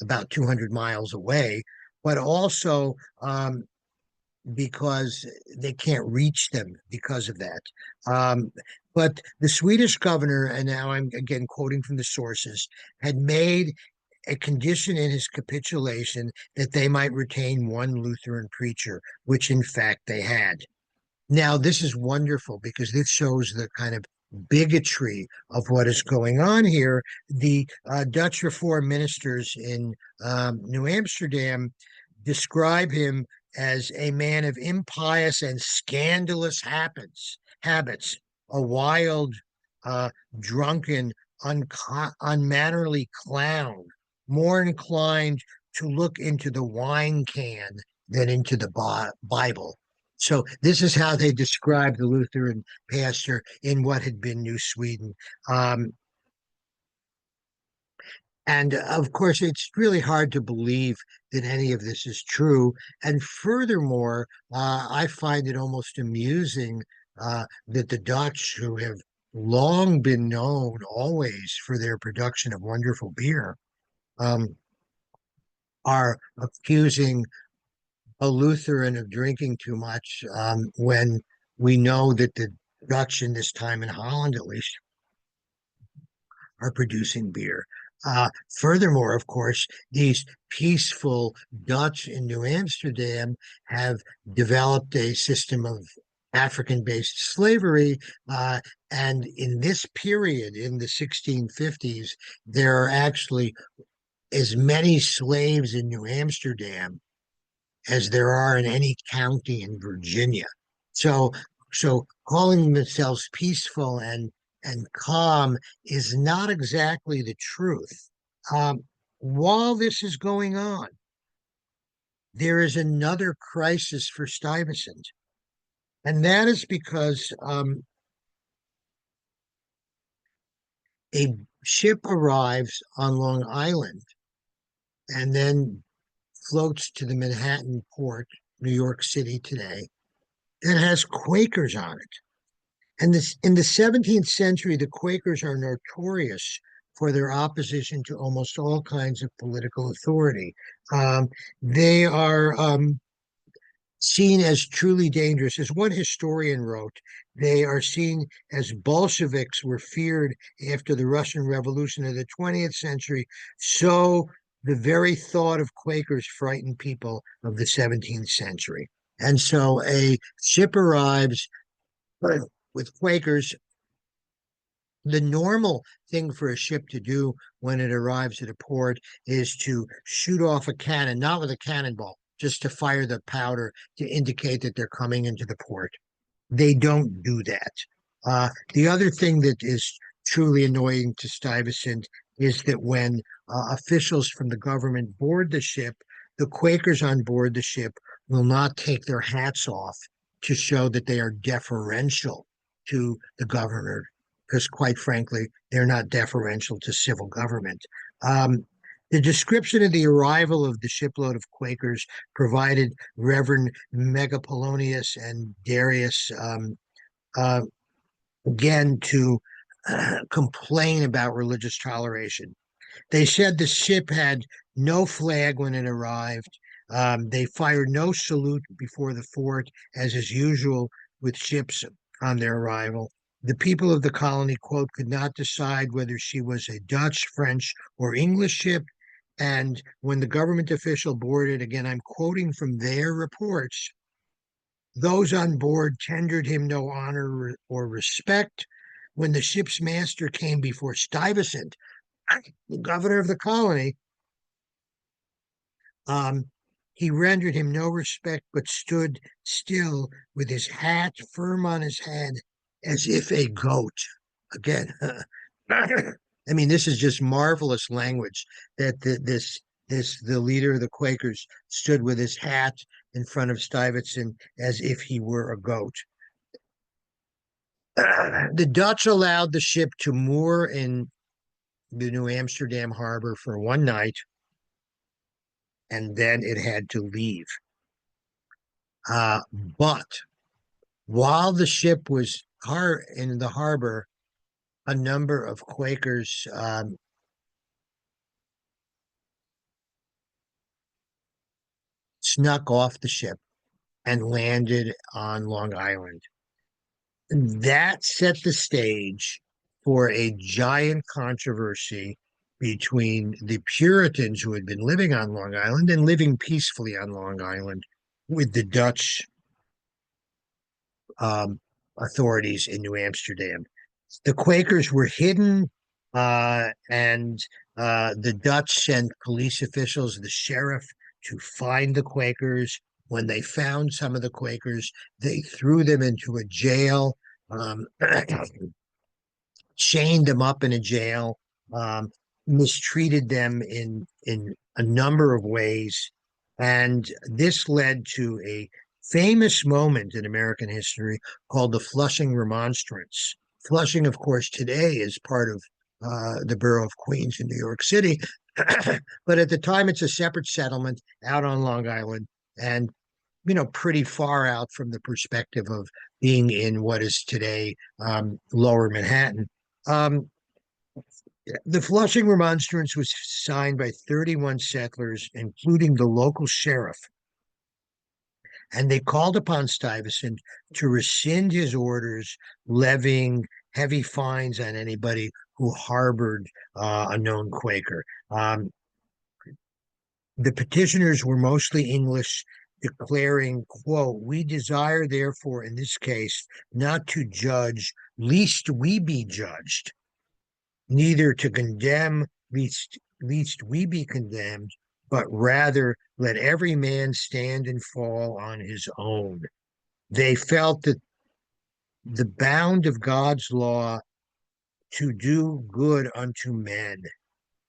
about 200 miles away, but also because they can't reach them because of that. But the Swedish governor, and now I'm again quoting from the sources, had made a condition in his capitulation that they might retain one Lutheran preacher, which in fact they had. Now, this is wonderful because this shows the kind of bigotry of what is going on here. The Dutch Reform ministers in New Amsterdam describe him as a man of impious and scandalous habits, a wild, drunken, unmannerly clown, more inclined to look into the wine can than into the Bible. So this is how they describe the Lutheran pastor in what had been New Sweden. And of course, it's really hard to believe that any of this is true. And furthermore, I find it almost amusing that the Dutch, who have long been known always for their production of wonderful beer, are accusing a Lutheran of drinking too much when we know that the Dutch in this time in Holland, at least, are producing beer. Furthermore, of course, these peaceful Dutch in New Amsterdam have developed a system of African-based slavery. And in this period, in the 1650s, there are actually as many slaves in New Amsterdam as there are in any county in Virginia. So, so calling themselves peaceful and calm is not exactly the truth. While this is going on, there is another crisis for Stuyvesant, and that is because a ship arrives on Long Island and then floats to the Manhattan port, New York City today, and has Quakers on it. And this, in the 17th century, the Quakers are notorious for their opposition to almost all kinds of political authority. They are seen as truly dangerous. As one historian wrote, they are seen as Bolsheviks were feared after the Russian Revolution of the 20th century. So the very thought of Quakers frightened people of the 17th century. And so a ship arrives with Quakers. The normal thing for a ship to do when it arrives at a port is to shoot off a cannon, not with a cannonball, just to fire the powder to indicate that they're coming into the port. They don't do that. The other thing that is truly annoying to Stuyvesant is that when officials from the government board the ship, the Quakers on board the ship will not take their hats off to show that they are deferential to the governor, because quite frankly, they're not deferential to civil government. The description of the arrival of the shipload of Quakers provided Reverend Megapolonius and Darius again to complain about religious toleration. They said the ship had no flag when it arrived. They fired no salute before the fort, as is usual with ships on their arrival. The people of the colony, quote, could not decide whether she was a Dutch, French, or English ship. And when the government official boarded, again, I'm quoting from their reports, those on board tendered him no honor or respect. When the ship's master came before Stuyvesant, the governor of the colony, um, he rendered him no respect, but stood still with his hat firm on his head as if a goat. Again, I mean, this is just marvelous language that the leader of the Quakers stood with his hat in front of Stuyvesant as if he were a goat. The Dutch allowed the ship to moor in the New Amsterdam harbor for one night, and then it had to leave. But while the ship was in the harbor, a number of Quakers snuck off the ship and landed on Long Island. That set the stage for a giant controversy between the Puritans who had been living on Long Island and living peacefully on Long Island with the Dutch authorities in New Amsterdam. The Quakers were hidden, and the Dutch sent police officials, the sheriff, to find the Quakers. When they found some of the Quakers, they threw them into a jail, chained them up in a jail, mistreated them in a number of ways. And this led to a famous moment in American history called the Flushing Remonstrance. Flushing, of course, today is part of the borough of Queens in New York City. But at the time, it's a separate settlement out on Long Island and, pretty far out from the perspective of being in what is today Lower Manhattan. The Flushing Remonstrance was signed by 31 settlers, including the local sheriff. And they called upon Stuyvesant to rescind his orders, levying heavy fines on anybody who harbored a known Quaker. The petitioners were mostly English, declaring, quote, "We desire, therefore, in this case, not to judge, lest we be judged, neither to condemn, lest we be condemned, but rather let every man stand and fall on his own." They felt that the bound of God's law to do good unto men,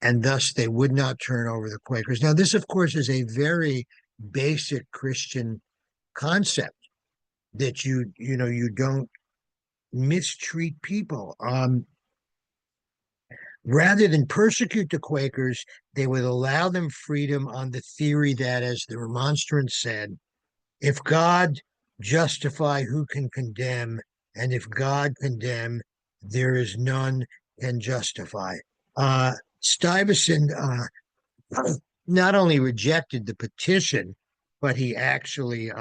and thus they would not turn over the Quakers. Now, this, of course, is a very basic Christian concept that you don't mistreat people. Rather than persecute the Quakers, they would allow them freedom on the theory that, as the Remonstrance said, if God justify, who can condemn? And if God condemn, there is none can justify. Stuyvesant not only rejected the petition, but he actually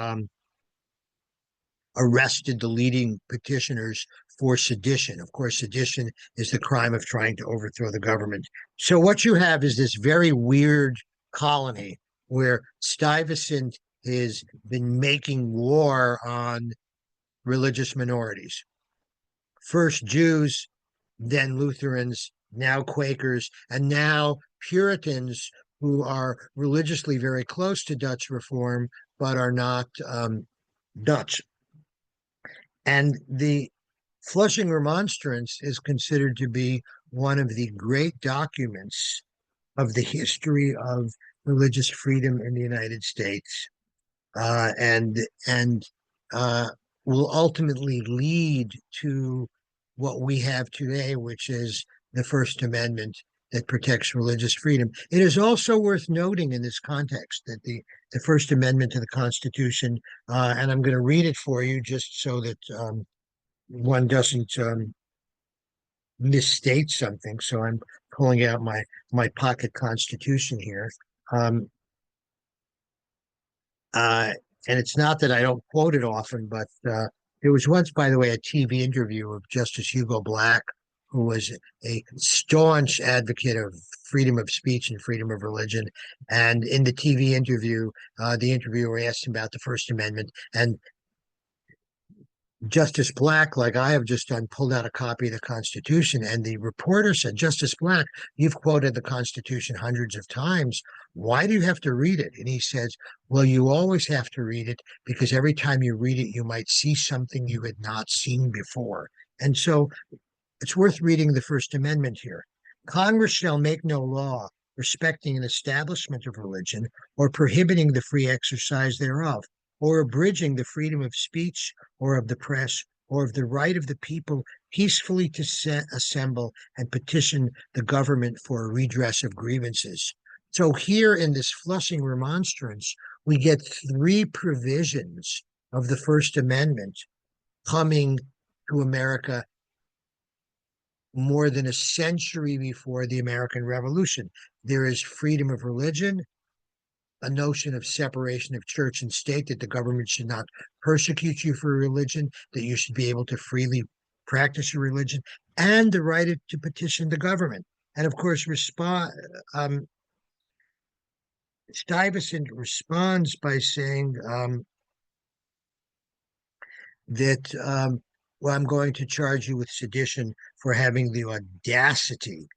arrested the leading petitioners for sedition. Of course, sedition is the crime of trying to overthrow the government. So what you have is this very weird colony where Stuyvesant has been making war on religious minorities. First Jews, then Lutherans, now Quakers, and now Puritans, who are religiously very close to Dutch reform, but are not Dutch. And the Flushing Remonstrance is considered to be one of the great documents of the history of religious freedom in the United States, and will ultimately lead to what we have today, which is the First Amendment that protects religious freedom. It is also worth noting in this context that the First Amendment to the Constitution, and I'm going to read it for you just so that one doesn't misstate something. So I'm pulling out my pocket Constitution here. And it's not that I don't quote it often, but there was once, by the way, a TV interview of Justice Hugo Black, who was a staunch advocate of freedom of speech and freedom of religion. And in the TV interview, the interviewer asked him about the First Amendment, and Justice Black, like I have just done, pulled out a copy of the Constitution, and the reporter said, "Justice Black, you've quoted the Constitution hundreds of times. Why do you have to read it?" And he says, "Well, you always have to read it because every time you read it, you might see something you had not seen before." And so it's worth reading the First Amendment here. "Congress shall make no law respecting an establishment of religion or prohibiting the free exercise thereof, or abridging the freedom of speech or of the press, or of the right of the people peacefully to assemble and petition the government for a redress of grievances." So here in this Flushing Remonstrance, we get three provisions of the First Amendment coming to America more than a century before the American Revolution. There is freedom of religion, a notion of separation of church and state, that the government should not persecute you for religion, that you should be able to freely practice your religion, and the right to petition the government. And of course, Stuyvesant responds by saying that, well, I'm going to charge you with sedition for having the audacity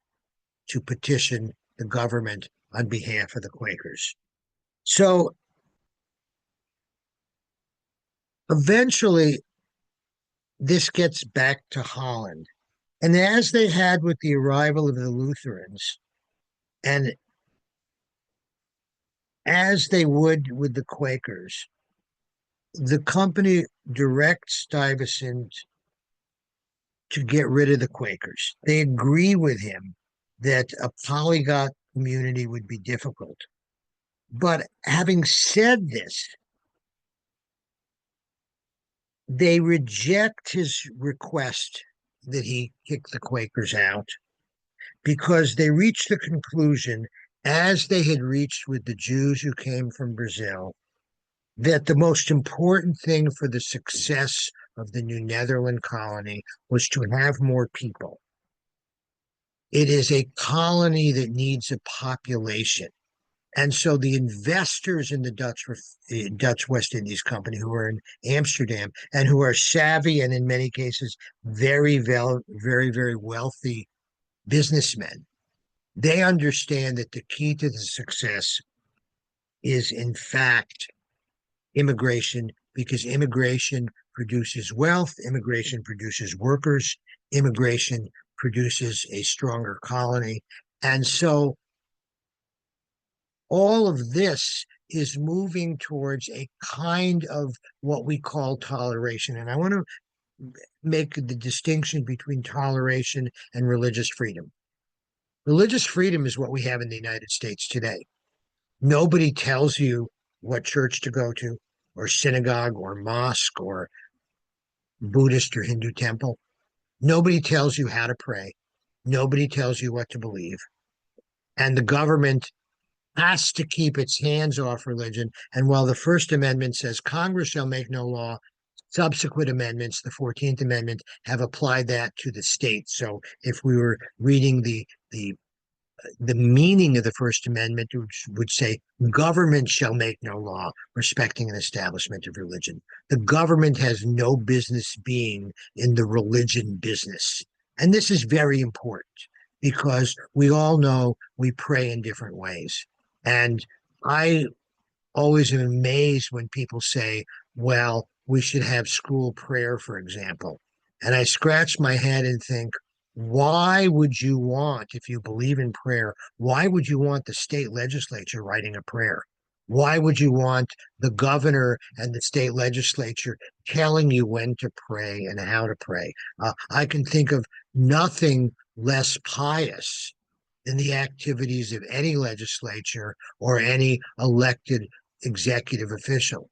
to petition the government on behalf of the Quakers. So eventually, this gets back to Holland. And as they had with the arrival of the Lutherans, and as they would with the Quakers, the company directs Stuyvesant to get rid of the Quakers. They agree with him that a polyglot community would be difficult. But having said this, they reject his request that he kick the Quakers out because they reach the conclusion, as they had reached with the Jews who came from Brazil, that the most important thing for the success of the New Netherland colony was to have more people. It is a colony that needs a population. And so the investors in the Dutch West Indies Company, who are in Amsterdam and who are savvy and in many cases very wealthy businessmen, they understand that the key to the success is in fact immigration, because immigration produces wealth, immigration produces workers, immigration produces a stronger colony. And so all of this is moving towards a kind of what we call toleration. And I want to make the distinction between toleration and religious freedom. Religious freedom is what we have in the United States today. Nobody tells you what church to go to, or synagogue, or mosque, or Buddhist or Hindu temple. Nobody tells you how to pray. Nobody tells you what to believe. And the government has to keep its hands off religion. And while the First Amendment says Congress shall make no law, subsequent amendments, the 14th Amendment, have applied that to the state. So if we were reading the meaning of the First Amendment, which would say government shall make no law respecting an establishment of religion. The government has no business being in the religion business. And this is very important because we all know we pray in different ways. And I always am amazed when people say, well, we should have school prayer, for example. And I scratch my head and think, why would you want, if you believe in prayer, why would you want the state legislature writing a prayer? Why would you want the governor and the state legislature telling you when to pray and how to pray? I can think of nothing less pious than the activities of any legislature or any elected executive official.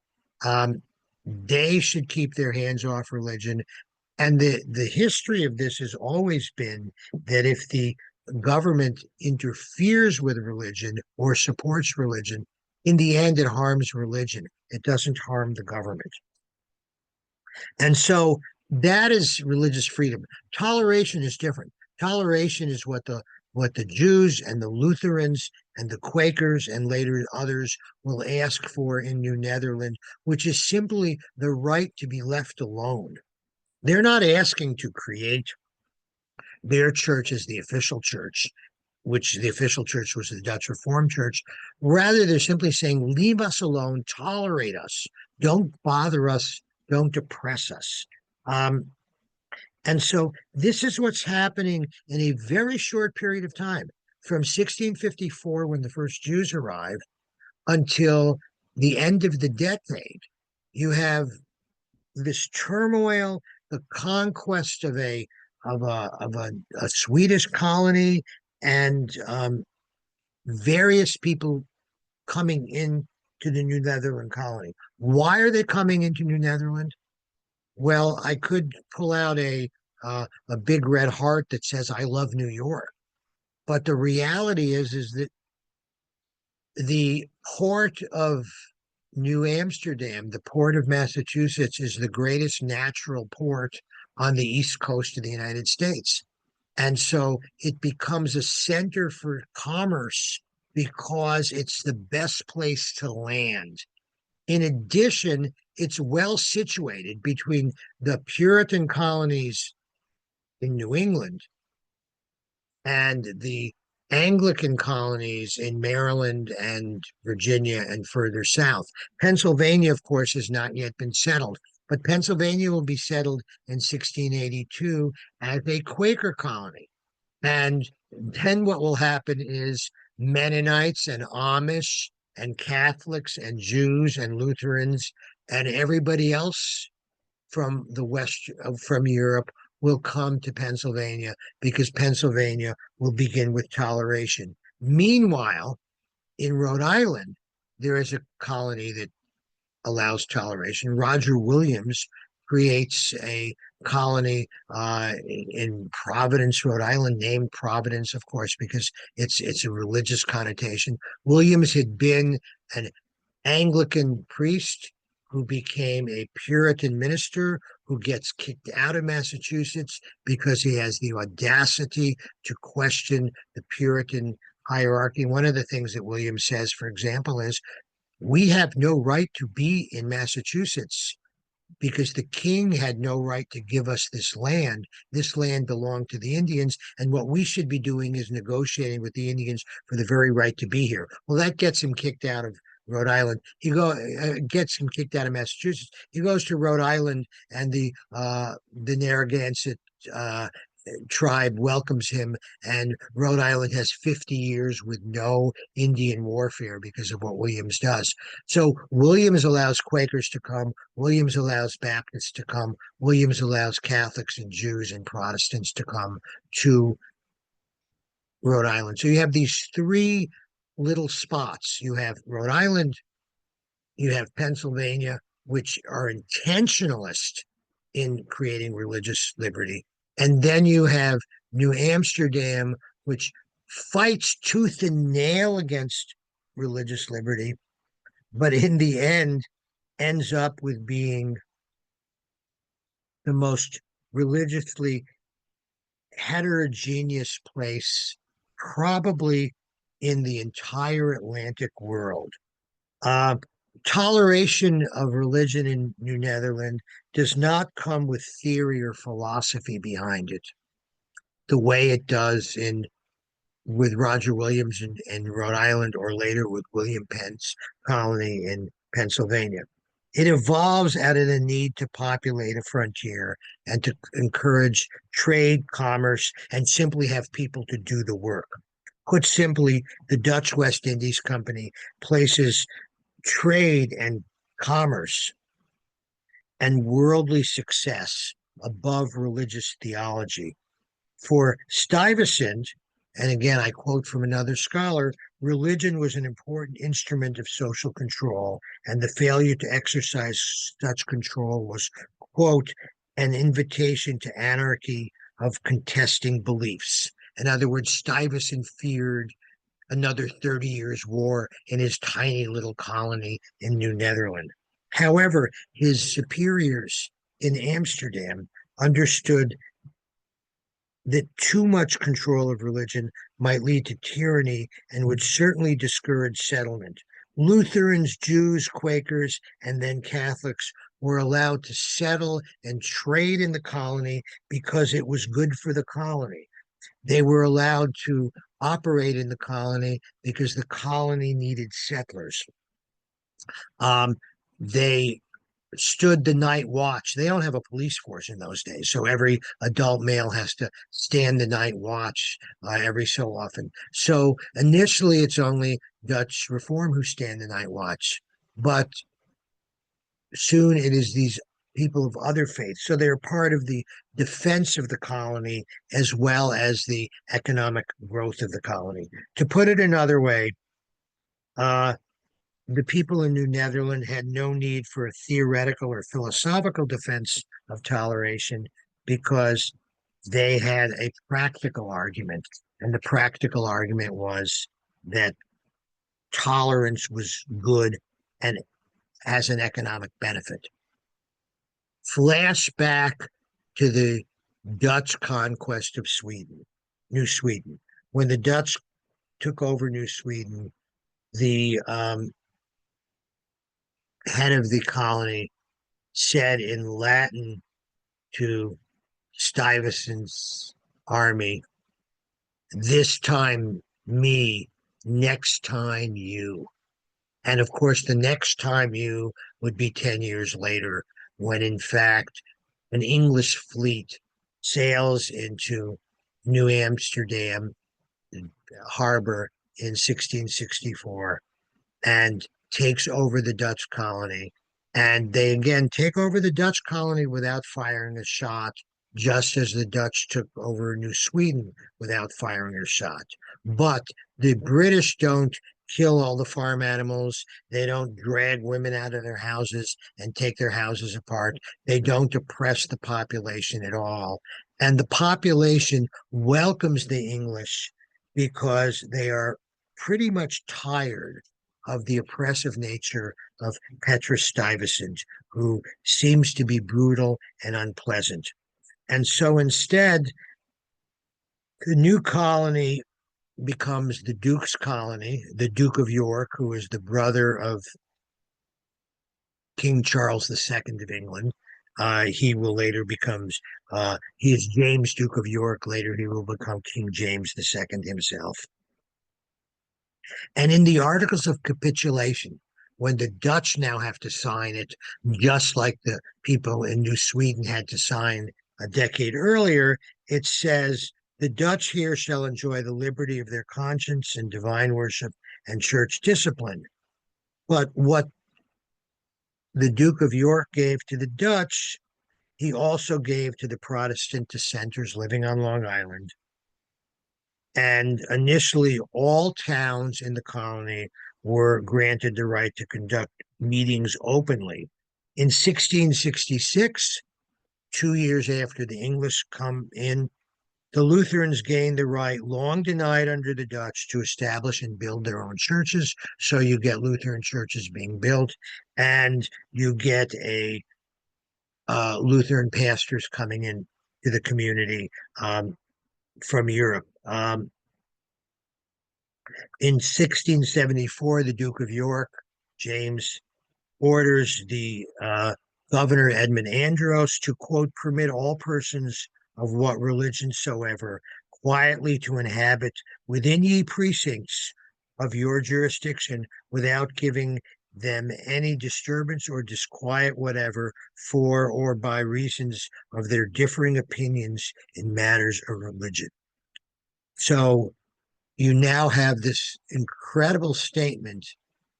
They should keep their hands off religion. And the history of this has always been that if the government interferes with religion or supports religion, in the end, it harms religion. It doesn't harm the government. And so that is religious freedom. Toleration is different. Toleration is what the Jews and the Lutherans and the Quakers and later others will ask for in New Netherland, which is simply the right to be left alone. They're not asking to create their church as the official church, which the official church was the Dutch Reformed Church. Rather, they're simply saying, leave us alone, tolerate us, don't bother us, don't oppress us. And so this is what's happening in a very short period of time, from 1654, when the first Jews arrived, until the end of the decade. You have this turmoil, the conquest of a Swedish colony, and various people coming in to the New Netherland colony. Why are they coming into New Netherland? Well, I could pull out a big red heart that says I love New York, but the reality is that the port of New Amsterdam, the port of Massachusetts, is the greatest natural port on the east coast of the United States. And so it becomes a center for commerce because it's the best place to land. In addition, it's well situated between the Puritan colonies in New England and the Anglican colonies in Maryland and Virginia and further south. Pennsylvania, of course, has not yet been settled, but Pennsylvania will be settled in 1682 as a Quaker colony. And then what will happen is Mennonites and Amish and Catholics and Jews and Lutherans and everybody else from the west, from Europe, will come to Pennsylvania because Pennsylvania will begin with toleration. Meanwhile, in Rhode Island, there is a colony that allows toleration. Roger Williams creates a colony in Providence, Rhode Island, named Providence, of course, because it's a religious connotation. Williams had been an Anglican priest who became a Puritan minister who gets kicked out of Massachusetts because he has the audacity to question the Puritan hierarchy. One of the things that William says, for example, is we have no right to be in Massachusetts because the king had no right to give us this land. This land belonged to the Indians, and what we should be doing is negotiating with the Indians for the very right to be here. Well, that gets him kicked out of Rhode Island. Gets him kicked out of Massachusetts. He goes to Rhode Island, and the Narragansett tribe welcomes him, and Rhode Island has 50 years with no Indian warfare because of what Williams does. So Williams allows Quakers to come, Williams allows Baptists to come, Williams allows Catholics and Jews and Protestants to come to Rhode Island. So you have these three little spots. You have Rhode Island, you have Pennsylvania, which are intentionalist in creating religious liberty. And then you have New Amsterdam, which fights tooth and nail against religious liberty, but in the end ends up with being the most religiously heterogeneous place probably in the entire Atlantic world. Toleration of religion in New Netherland does not come with theory or philosophy behind it, the way it does with Roger Williams in Rhode Island, or later with William Penn's colony in Pennsylvania. It evolves out of the need to populate a frontier and to encourage trade, commerce, and simply have people to do the work. Put simply, the Dutch West Indies Company places trade and commerce and worldly success above religious theology. For Stuyvesant, and again, I quote from another scholar, religion was an important instrument of social control, and the failure to exercise such control was, quote, an invitation to anarchy of contesting beliefs. In other words, Stuyvesant feared another 30 years war in his tiny little colony in New Netherland. However, his superiors in Amsterdam understood that too much control of religion might lead to tyranny and would certainly discourage settlement. Lutherans, Jews, Quakers, and then Catholics were allowed to settle and trade in the colony because it was good for the colony. They were allowed to operate in the colony because the colony needed settlers. They stood the night watch. They don't have a police force in those days, so every adult male has to stand the night watch every so often. So initially, it's only Dutch Reform who stand the night watch, but soon it is these people of other faiths. So they're part of the defense of the colony as well as the economic growth of the colony. To put it another way, the people in New Netherland had no need for a theoretical or philosophical defense of toleration because they had a practical argument. And the practical argument was that tolerance was good and has an economic benefit. Flashback to the Dutch conquest of Sweden, New Sweden. When the Dutch took over New Sweden, the head of the colony said in Latin to Stuyvesant's army, "This time me, next time you." And of course, the next time you would be 10 years later, when in fact an English fleet sails into New Amsterdam harbor in 1664 and takes over the Dutch colony. And they again take over the Dutch colony without firing a shot, just as the Dutch took over New Sweden without firing a shot. But the British don't kill all the farm animals. They don't drag women out of their houses and take their houses apart. They don't oppress the population at all. And the population welcomes the English because they are pretty much tired of the oppressive nature of Petrus Stuyvesant, who seems to be brutal and unpleasant. And so instead, the new colony becomes the Duke's colony, the Duke of York, who is the brother of King Charles II of England. He will later becomes, he is James, Duke of York. Later, he will become King James II himself. And in the Articles of Capitulation, when the Dutch now have to sign it, just like the people in New Sweden had to sign a decade earlier, it says, the Dutch here shall enjoy the liberty of their conscience and divine worship and church discipline. But what the Duke of York gave to the Dutch, he also gave to the Protestant dissenters living on Long Island. And initially, all towns in the colony were granted the right to conduct meetings openly. In 1666, 2 years after the English come in, the Lutherans gained the right, long denied under the Dutch, to establish and build their own churches. So you get Lutheran churches being built, and you get a Lutheran pastors coming in to the community from Europe. In 1674, the Duke of York, James, orders the Governor Edmund Andros to, quote, permit all persons of what religion soever quietly to inhabit within ye precincts of your jurisdiction without giving them any disturbance or disquiet whatever for or by reasons of their differing opinions in matters of religion. So you now have this incredible statement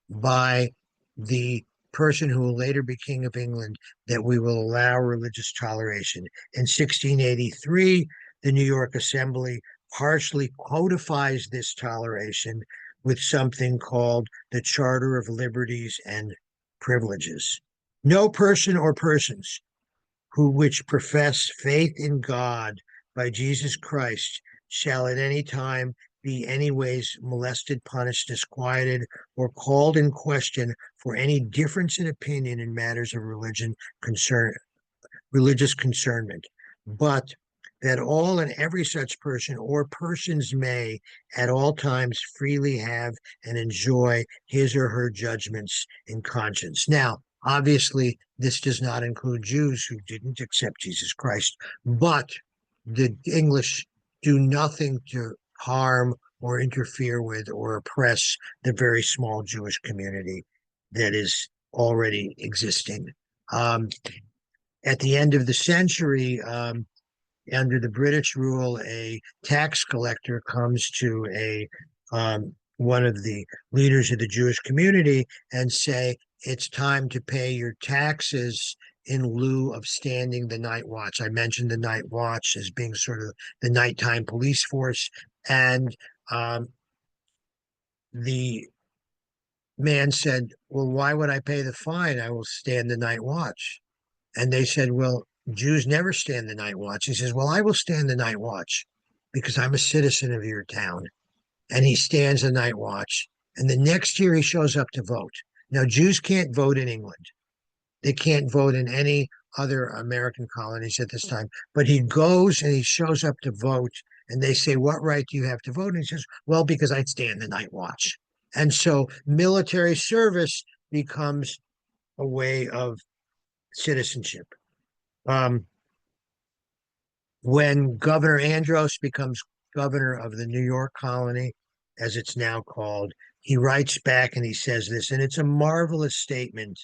by the person who will later be King of England that we will allow religious toleration. In 1683, the New York Assembly partially codifies this toleration with something called the Charter of Liberties and Privileges. No person or persons which profess faith in God by Jesus Christ shall at any time be anyways molested, punished, disquieted, or called in question for any difference in opinion in matters of religious concernment, but that all and every such person or persons may at all times freely have and enjoy his or her judgments in conscience. Now, obviously, this does not include Jews who didn't accept Jesus Christ, but the English do nothing to harm or interfere with or oppress the very small Jewish community that is already existing. At the end of the century, under the British rule, a tax collector comes to one of the leaders of the Jewish community and say, it's time to pay your taxes in lieu of standing the night watch. I mentioned the night watch as being sort of the nighttime police force. And the man said, well, why would I pay the fine? I will stand the night watch. And they said, well, Jews never stand the night watch. He says, well, I will stand the night watch because I'm a citizen of your town. And he stands the night watch. And the next year he shows up to vote. Now, Jews can't vote in England. They can't vote in any other American colonies at this time. But he goes and he shows up to vote. And they say, what right do you have to vote? And he says, well, because I stand the night watch. And so military service becomes a way of citizenship. When Governor Andros becomes governor of the New York colony, as it's now called, he writes back and he says this, and it's a marvelous statement.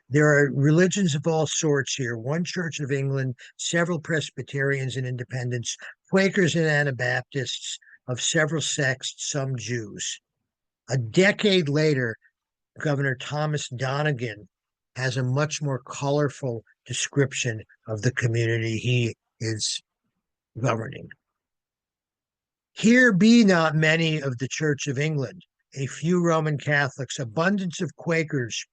There are religions of all sorts here. One Church of England, several Presbyterians and Independents, Quakers and Anabaptists of several sects, some Jews. A decade later, Governor Thomas Donegan has a much more colorful description of the community he is governing. Here be not many of the Church of England, a few Roman Catholics, abundance of Quakers,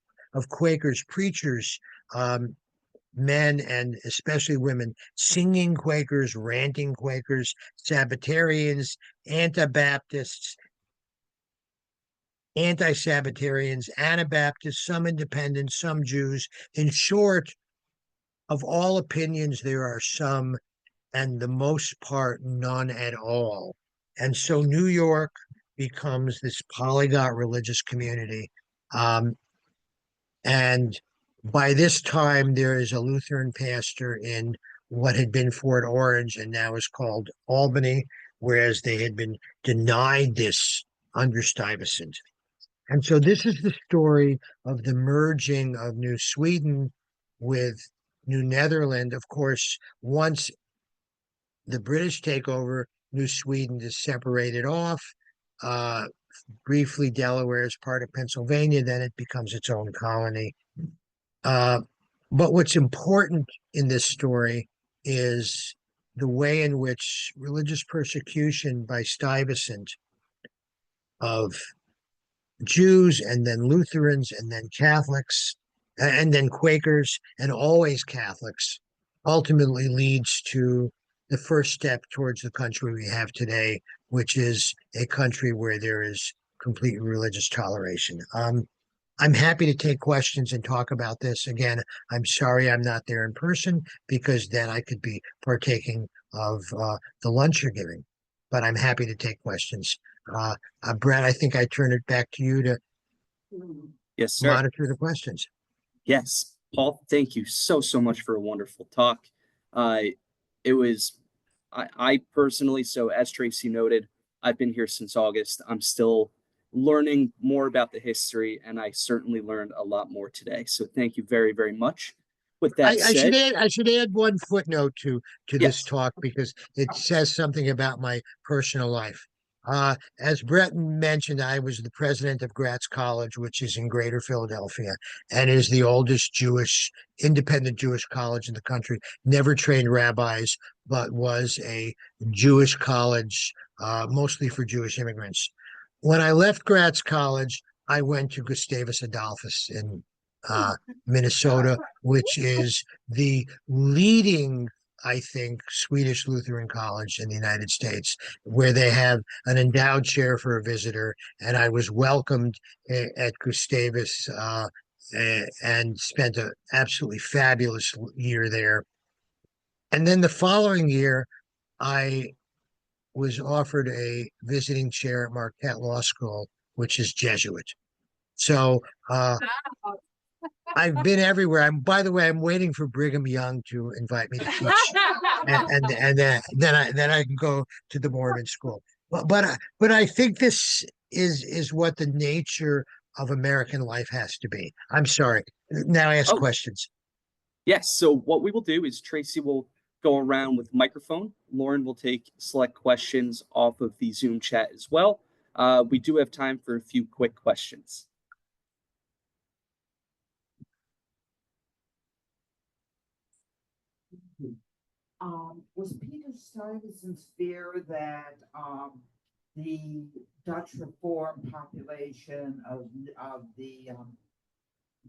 preachers, men and especially women, singing Quakers, ranting Quakers, Sabbatarians, Anabaptists, anti-Sabbatarians, Anabaptists, some independents, some Jews. In short, of all opinions, there are some, and the most part, none at all. And so New York becomes this polyglot religious community. Um, and by this time, there is a Lutheran pastor in what had been Fort Orange and now is called Albany, whereas they had been denied this under Stuyvesant. And so this is the story of the merging of New Sweden with New Netherland. Of course, once the British take over, New Sweden is separated off. Uh, Briefly, Delaware is part of Pennsylvania, then it becomes its own colony. Uh, but what's important in this story is the way in which religious persecution by Stuyvesant of Jews and then Lutherans and then Catholics and then Quakers and always Catholics ultimately leads to the first step towards the country we have today, which is a country where there is complete religious toleration. I'm happy to take questions and talk about this. Again, I'm sorry I'm not there in person because then I could be partaking of the lunch you're giving. But I'm happy to take questions. Brett, I think I turn it back to you to Yes, sir. monitor the questions. Yes, Paul, thank you so much for a wonderful talk. It was, I personally, so as Tracy noted, I've been here since August. I'm still learning more about the history, and I certainly learned a lot more today. So thank you very much. With that said, I should add one footnote to this yes, talk because it says something about my personal life. As Brett mentioned, I was the president of Gratz College, which is in Greater Philadelphia, and is the oldest independent Jewish college in the country. Never trained rabbis, but was a Jewish college, mostly for Jewish immigrants. When I left Gratz College, I went to Gustavus Adolphus in Minnesota, which is the leading, I think, Swedish Lutheran college in the United States, where they have an endowed chair for a visitor. And I was welcomed at Gustavus and spent an absolutely fabulous year there. And then the following year, I was offered a visiting chair at Marquette Law School, which is Jesuit. So I've been everywhere. By the way, I'm waiting for Brigham Young to invite me to teach, and then I can go to the Mormon school. But I think this is what the nature of American life has to be. I'm sorry. Now ask questions. yes. So what we will do is Tracy will go around with microphone. Lauren will take select questions off of the Zoom chat as well. We do have time for a few quick questions. Was Peter Stuyvesant's fear that the Dutch Reform population of the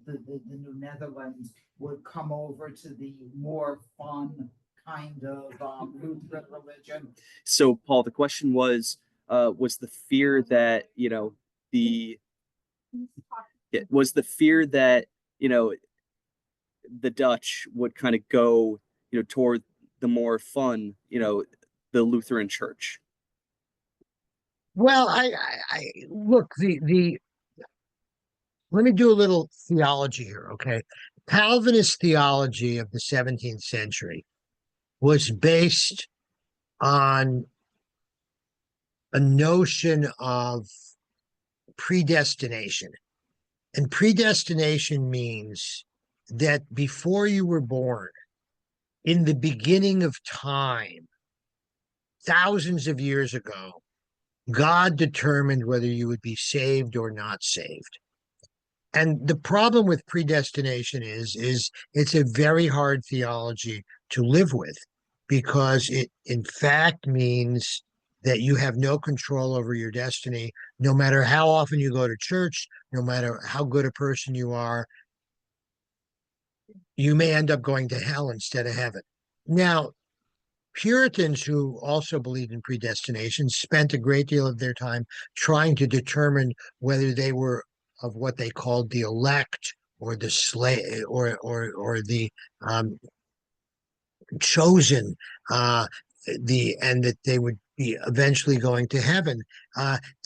New Netherlands would come over to the more fun kind of Lutheran religion? So, Paul, the question was the fear that, was the fear that, the Dutch would kind of go, toward the more fun, the Lutheran Church? Well, I look let me do a little theology here, okay? Calvinist theology of the 17th century was based on a notion of predestination. And predestination means that before you were born, in the beginning of time, thousands of years ago, God determined whether you would be saved or not saved. And the problem with predestination is it's a very hard theology to live with because it in fact means that you have no control over your destiny, no matter how often you go to church, no matter how good a person you are, you may end up going to hell instead of heaven. Now, Puritans, who also believed in predestination, spent a great deal of their time trying to determine whether they were of what they called the elect or the slave or the um, chosen, and that they would be eventually going to heaven.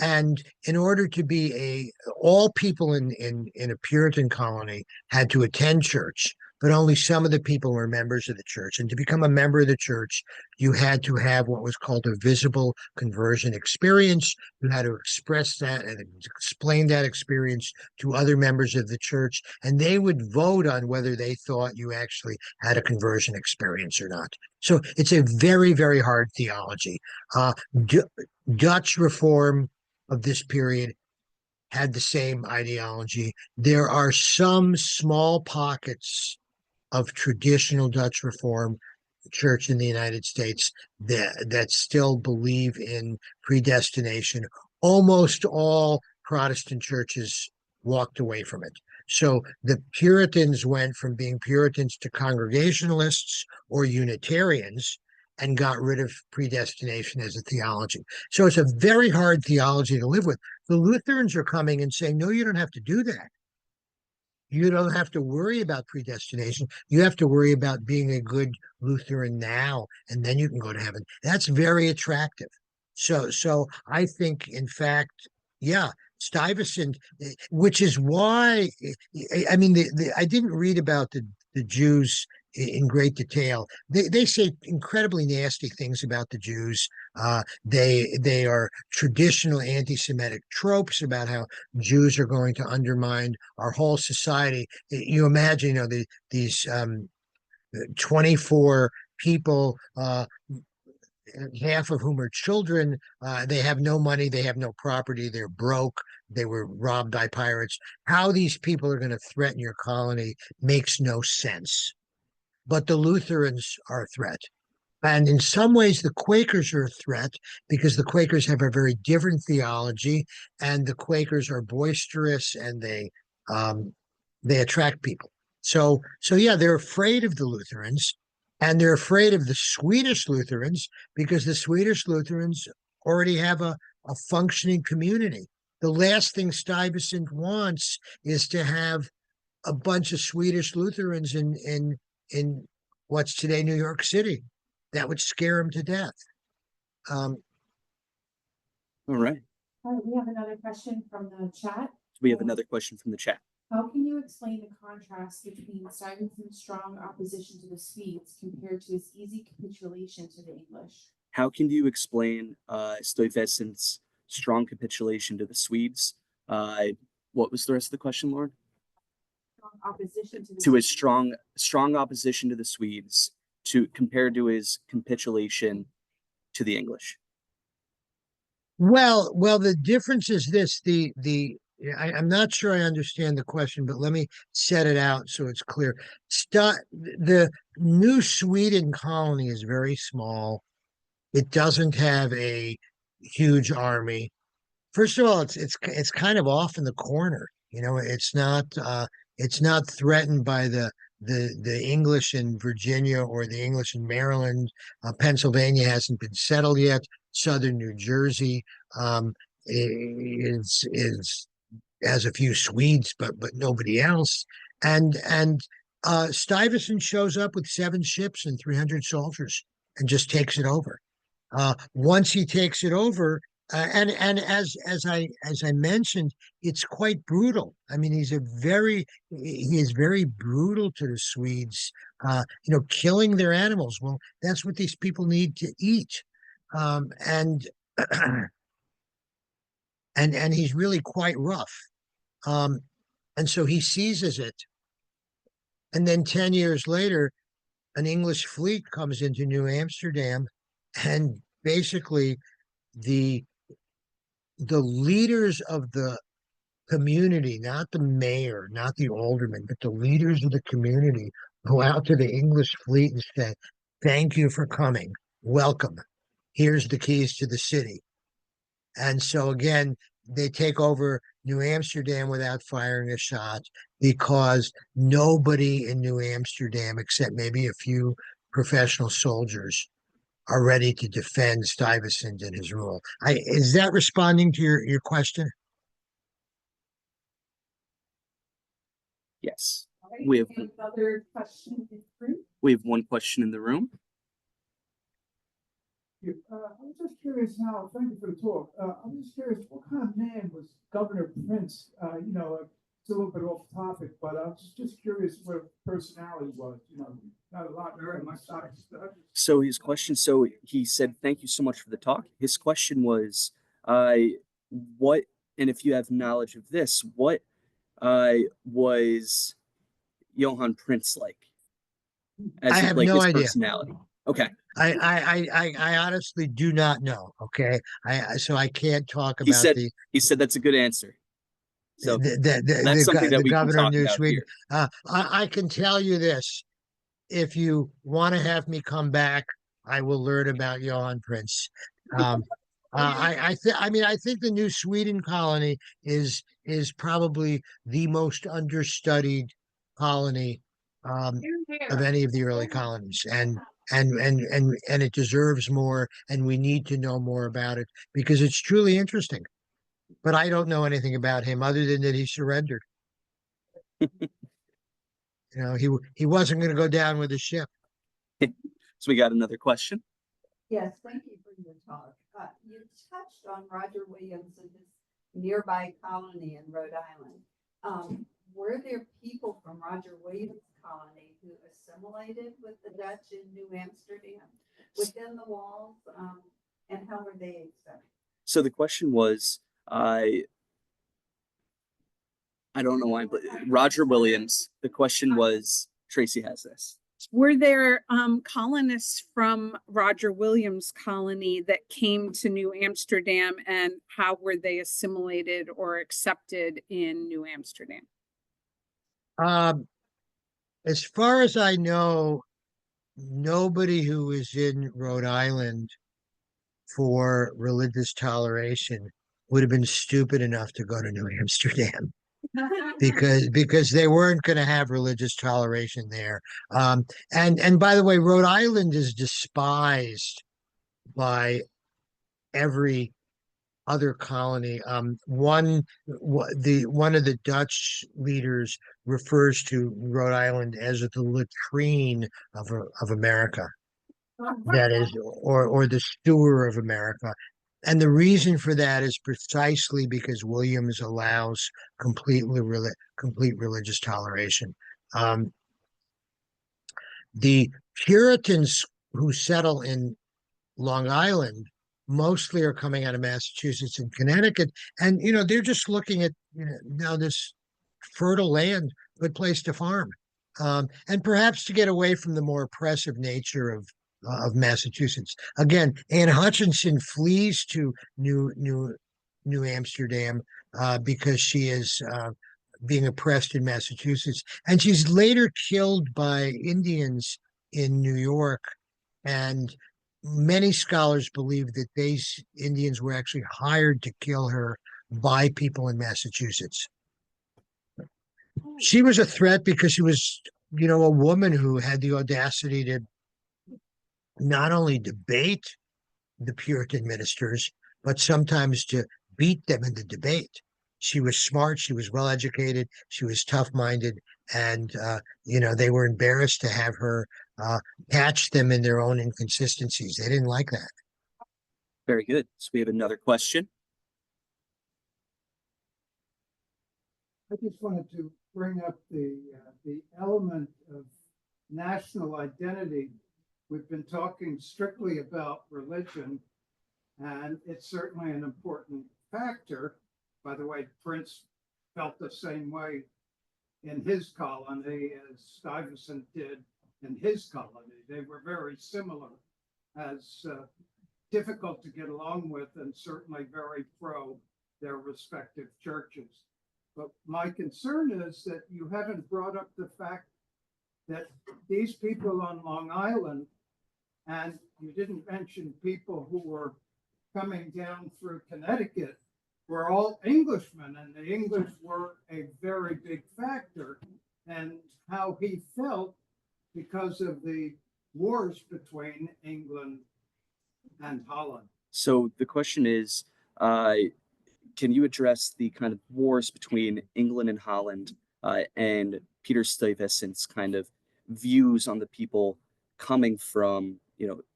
And in order to be all people in a Puritan colony had to attend church, but only some of the people were members of the church. And to become a member of the church, you had to have what was called a visible conversion experience. You had to express that and explain that experience to other members of the church, and they would vote on whether they thought you actually had a conversion experience or not. So it's a very, very hard theology. Dutch reform of this period had the same ideology. There are some small pockets of traditional Dutch reform church in the United States that still believe in predestination. Almost all Protestant churches walked away from it. So the Puritans went from being Puritans to Congregationalists or Unitarians and got rid of predestination as a theology. So it's a very hard theology to live with. The Lutherans are coming and saying, no, you don't have to do that. You don't have to worry about predestination. You have to worry about being a good Lutheran now, and then you can go to heaven. That's very attractive. So I think, in fact, yeah, Stuyvesant, which is why, I mean, I didn't read about the Jews in great detail. They say incredibly nasty things about the Jews. They are traditional anti-Semitic tropes about how Jews are going to undermine our whole society. You imagine, these 24 people, half of whom are children. They have no money, they have no property, they're broke, they were robbed by pirates. How these people are going to threaten your colony makes no sense. But the Lutherans are a threat. And in some ways, the Quakers are a threat because the Quakers have a very different theology, and the Quakers are boisterous and they attract people. So yeah, they're afraid of the Lutherans, and they're afraid of the Swedish Lutherans because the Swedish Lutherans already have a functioning community. The last thing Stuyvesant wants is to have a bunch of Swedish Lutherans in what's today New York City. That would scare him to death. All right. All right, we have another question from the chat. We have another question from the chat. How can you explain the contrast between Stuyvesant's strong opposition to the Swedes compared to his easy capitulation to the English? How can you explain Stuyvesant's strong capitulation to the Swedes? What was the rest of the question, Lauren? Opposition to the To his Swedes. strong opposition to the Swedes, compared to his capitulation to the English. Well, the difference is this: I'm not sure I understand the question, but let me set it out so it's clear. The New Sweden colony is very small. It doesn't have a huge army. First of all, it's kind of off in the corner. It's not threatened by the English in Virginia or the English in Maryland. Pennsylvania hasn't been settled yet. Southern New Jersey has a few Swedes, but nobody else. And Stuyvesant shows up with 7 ships and 300 soldiers and just takes it over. Once he takes it over, and as I mentioned, it's quite brutal. I mean, he is very brutal to the Swedes. Killing their animals. Well, that's what these people need to eat, and and he's really quite rough. And so he seizes it, and then 10 years later, an English fleet comes into New Amsterdam, and basically the leaders of the community, not the mayor, not the alderman, but the leaders of the community go out to the English fleet and say, "Thank you for coming. Welcome. Here's the keys to the city." And so again, they take over New Amsterdam without firing a shot because nobody in New Amsterdam, except maybe a few professional soldiers, are ready to defend Stuyvesant and his rule. Is that responding to your question? Yes. All right, We have another question in the room? we have one question in the room. I'm just curious now, thank you for the talk. I'm just curious, what kind of man was Governor Prince? It's a little bit off topic, but I'm just curious what personality was, not a lot, very much. So his question, so he said, thank you so much for the talk. His question was, what, and if you have knowledge of this, what was Johann Prince like? I have like no his idea. personality. Okay. I honestly do not know. Okay. So I can't talk He about said he said that's a good answer. So that's something that the we can governor of talk New about Sweden. here. I can tell you this. If you want to have me come back, I will learn about Johan Prince. I think the New Sweden colony is probably the most understudied colony of any of the early colonies, and it deserves more, and we need to know more about it because it's truly interesting. But I don't know anything about him other than that he surrendered. He wasn't going to go down with the ship. So we got another question. Yes, thank you for your talk. You touched on Roger Williams and his nearby colony in Rhode Island. Were there people from Roger Williams' colony who assimilated with the Dutch in New Amsterdam within the walls? And how were they accepted? So the question was, I don't know why, but Roger Williams. The question was, Tracy has this. Were there colonists from Roger Williams' colony that came to New Amsterdam, and how were they assimilated or accepted in New Amsterdam? As far as I know, nobody who was in Rhode Island for religious toleration would have been stupid enough to go to New Amsterdam because they weren't going to have religious toleration there. And by the way, Rhode Island is despised by every other colony. One of the Dutch leaders refers to Rhode Island as the latrine of America. That is, or the sewer of America. And the reason for that is precisely because Williams allows complete religious toleration. The Puritans who settle in Long Island mostly are coming out of Massachusetts and Connecticut, and they're just looking at now this fertile land, good place to farm, and perhaps to get away from the more oppressive nature of Massachusetts. Again, Anne Hutchinson flees to New Amsterdam because she is being oppressed in Massachusetts, and she's later killed by Indians in New York. And many scholars believe that these Indians were actually hired to kill her by people in Massachusetts. She was a threat because she was, a woman who had the audacity to not only debate the Puritan ministers, but sometimes to beat them in the debate. She was smart, she was well educated, she was tough-minded, and they were embarrassed to have her catch them in their own inconsistencies. They didn't like that. Very good. So we have another question. I just wanted to bring up the element of national identity. We've been talking strictly about religion, and it's certainly an important factor. By the way, Prince felt the same way in his colony as Stuyvesant did in his colony. They were very similar, as difficult to get along with, and certainly very pro their respective churches. But my concern is that you haven't brought up the fact that these people on Long Island, and you didn't mention people who were coming down through Connecticut, were all Englishmen, and the English were a very big factor, and how he felt because of the wars between England and Holland. So the question is, can you address the kind of wars between England and Holland, and Peter Stuyvesant's kind of views on the people coming from,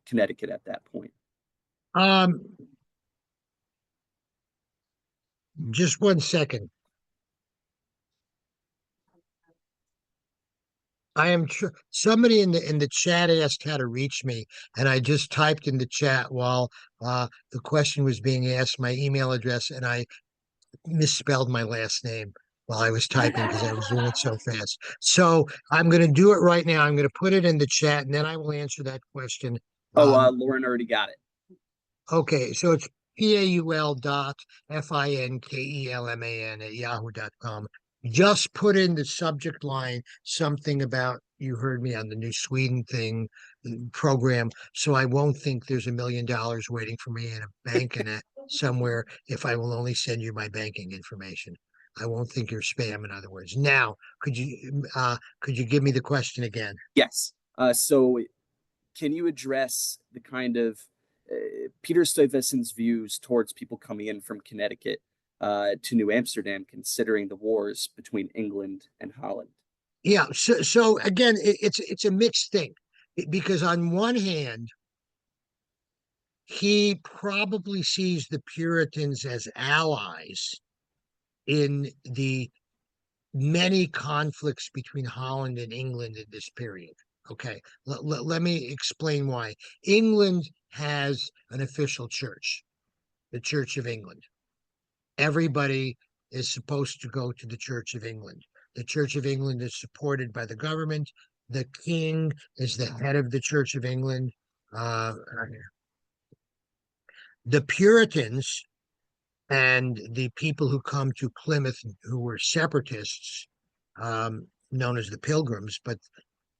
Connecticut at that point? Um, just 1 second. Somebody in the chat asked how to reach me, and I just typed in the chat while the question was being asked my email address, and I misspelled my last name while I was typing because I was doing it so fast. So I'm going to do it right now. I'm going to put it in the chat, and then I will answer that question. Oh, Lauren already got it. Okay, so it's paul.finkelman@yahoo.com. Just put in the subject line something about you heard me on the New Sweden thing program, so I won't think there's $1 million waiting for me in a bank in it somewhere if I will only send you my banking information. I won't think you're spam, in other words. Now, could you give me the question again? Yes. So can you address the kind of Peter Stuyvesant's views towards people coming in from Connecticut to New Amsterdam, considering the wars between England and Holland? Yeah, so again, it's a mixed thing because on one hand, he probably sees the Puritans as allies in the many conflicts between Holland and England in this period. Okay, let me explain why. England has an official church, the Church of England. Everybody is supposed to go to the Church of England. The Church of England is supported by the government. The king is the head of the Church of England. The Puritans and the people who come to Plymouth who were separatists, known as the Pilgrims, but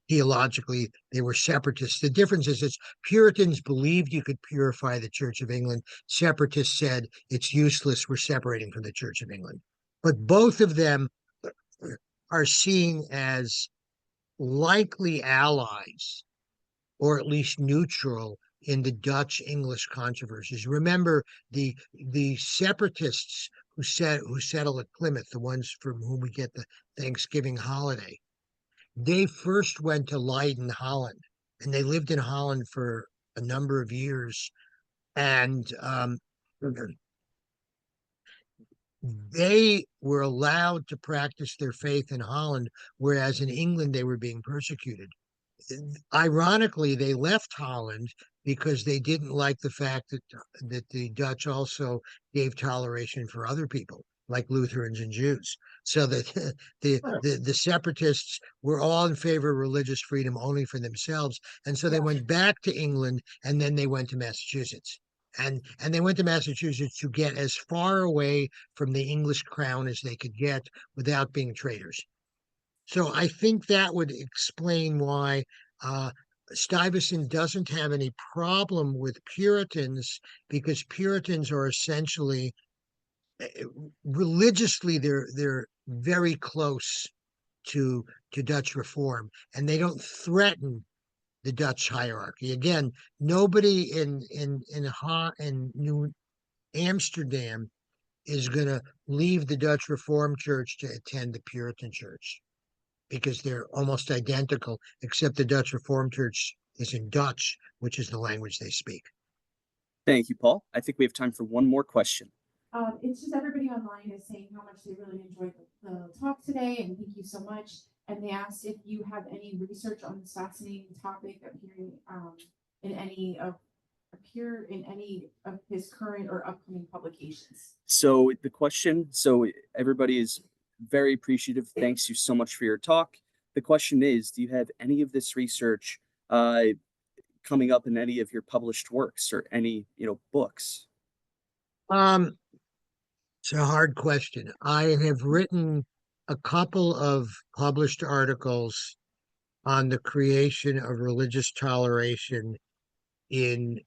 theologically they were separatists. The difference is that Puritans believed you could purify the Church of England. Separatists said it's useless, we're separating from the Church of England. But both of them are seen as likely allies, or at least neutral, in the Dutch-English controversies. Remember, the separatists who settle at Plymouth, the ones from whom we get the Thanksgiving holiday, they first went to Leiden, Holland, and they lived in Holland for a number of years. And they were allowed to practice their faith in Holland, whereas in England they were being persecuted. Ironically, they left Holland because they didn't like the fact that the Dutch also gave toleration for other people, like Lutherans and Jews. So that the separatists were all in favor of religious freedom only for themselves. And so they went back to England, and then they went to Massachusetts. And they went to Massachusetts to get as far away from the English crown as they could get without being traitors. So I think that would explain why Stuyvesant doesn't have any problem with Puritans, because Puritans are essentially religiously they're very close to Dutch reform, and they don't threaten the Dutch hierarchy. Again, nobody in New Amsterdam is going to leave the Dutch Reformed Church to attend the Puritan Church, because they're almost identical, except the Dutch Reformed Church is in Dutch, which is the language they speak. Thank you, Paul. I think we have time for one more question. It's just everybody online is saying how much they really enjoyed the talk today, and thank you so much. And they asked if you have any research on this fascinating topic appearing in any of his current or upcoming publications. So everybody is very appreciative. Thanks you so much for your talk. The question is, do you have any of this research coming up in any of your published works or any, books? It's a hard question. I have written a couple of published articles on the creation of religious toleration in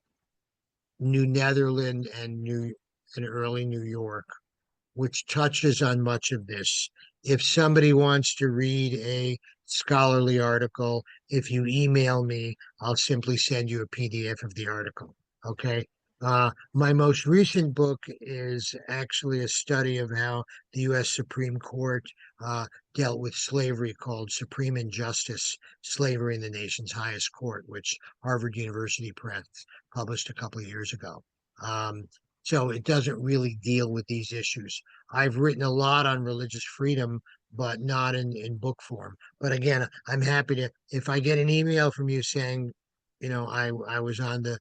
New Netherland and early New York, which touches on much of this. If somebody wants to read a scholarly article, if you email me, I'll simply send you a PDF of the article. Okay. My most recent book is actually a study of how the U.S. Supreme Court dealt with slavery, called Supreme Injustice: Slavery in the Nation's Highest Court, which Harvard University Press published a couple of years ago. So it doesn't really deal with these issues. I've written a lot on religious freedom, but not in book form. But again, I'm happy to, if I get an email from you saying, I was on the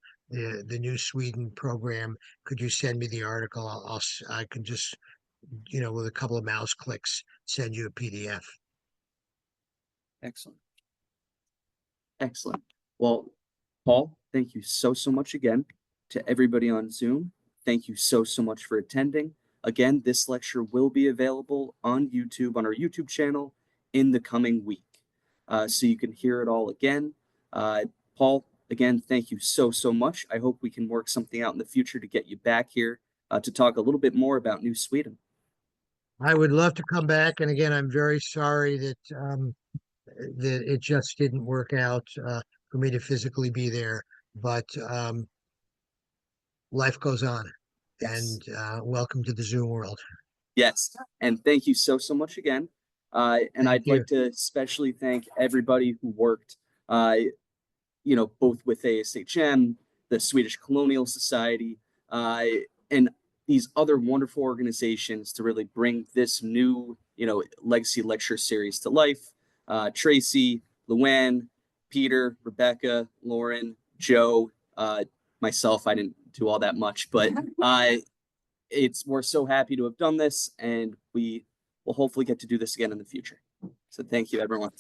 New Sweden program. Could you send me the article? I can just, with a couple of mouse clicks, send you a PDF. Excellent. Excellent. Well, Paul, thank you so much again. To everybody on Zoom, thank you so much for attending. Again, this lecture will be available on YouTube, on our YouTube channel, in the coming week. So you can hear it all again. Paul, again, thank you so much. I hope we can work something out in the future to get you back here to talk a little bit more about New Sweden. I would love to come back. And again, I'm very sorry that it just didn't work out for me to physically be there. But life goes on. Yes. And welcome to the Zoom world. Yes, and thank you so much again. And Thank I'd you. like to especially thank everybody who worked, both with ASHM, the Swedish Colonial Society, and these other wonderful organizations to really bring this new, legacy lecture series to life. Tracy, Luann, Peter, Rebecca, Lauren, Joe, myself, I didn't do all that much, but we're so happy to have done this, and we will hopefully get to do this again in the future. So thank you, everyone.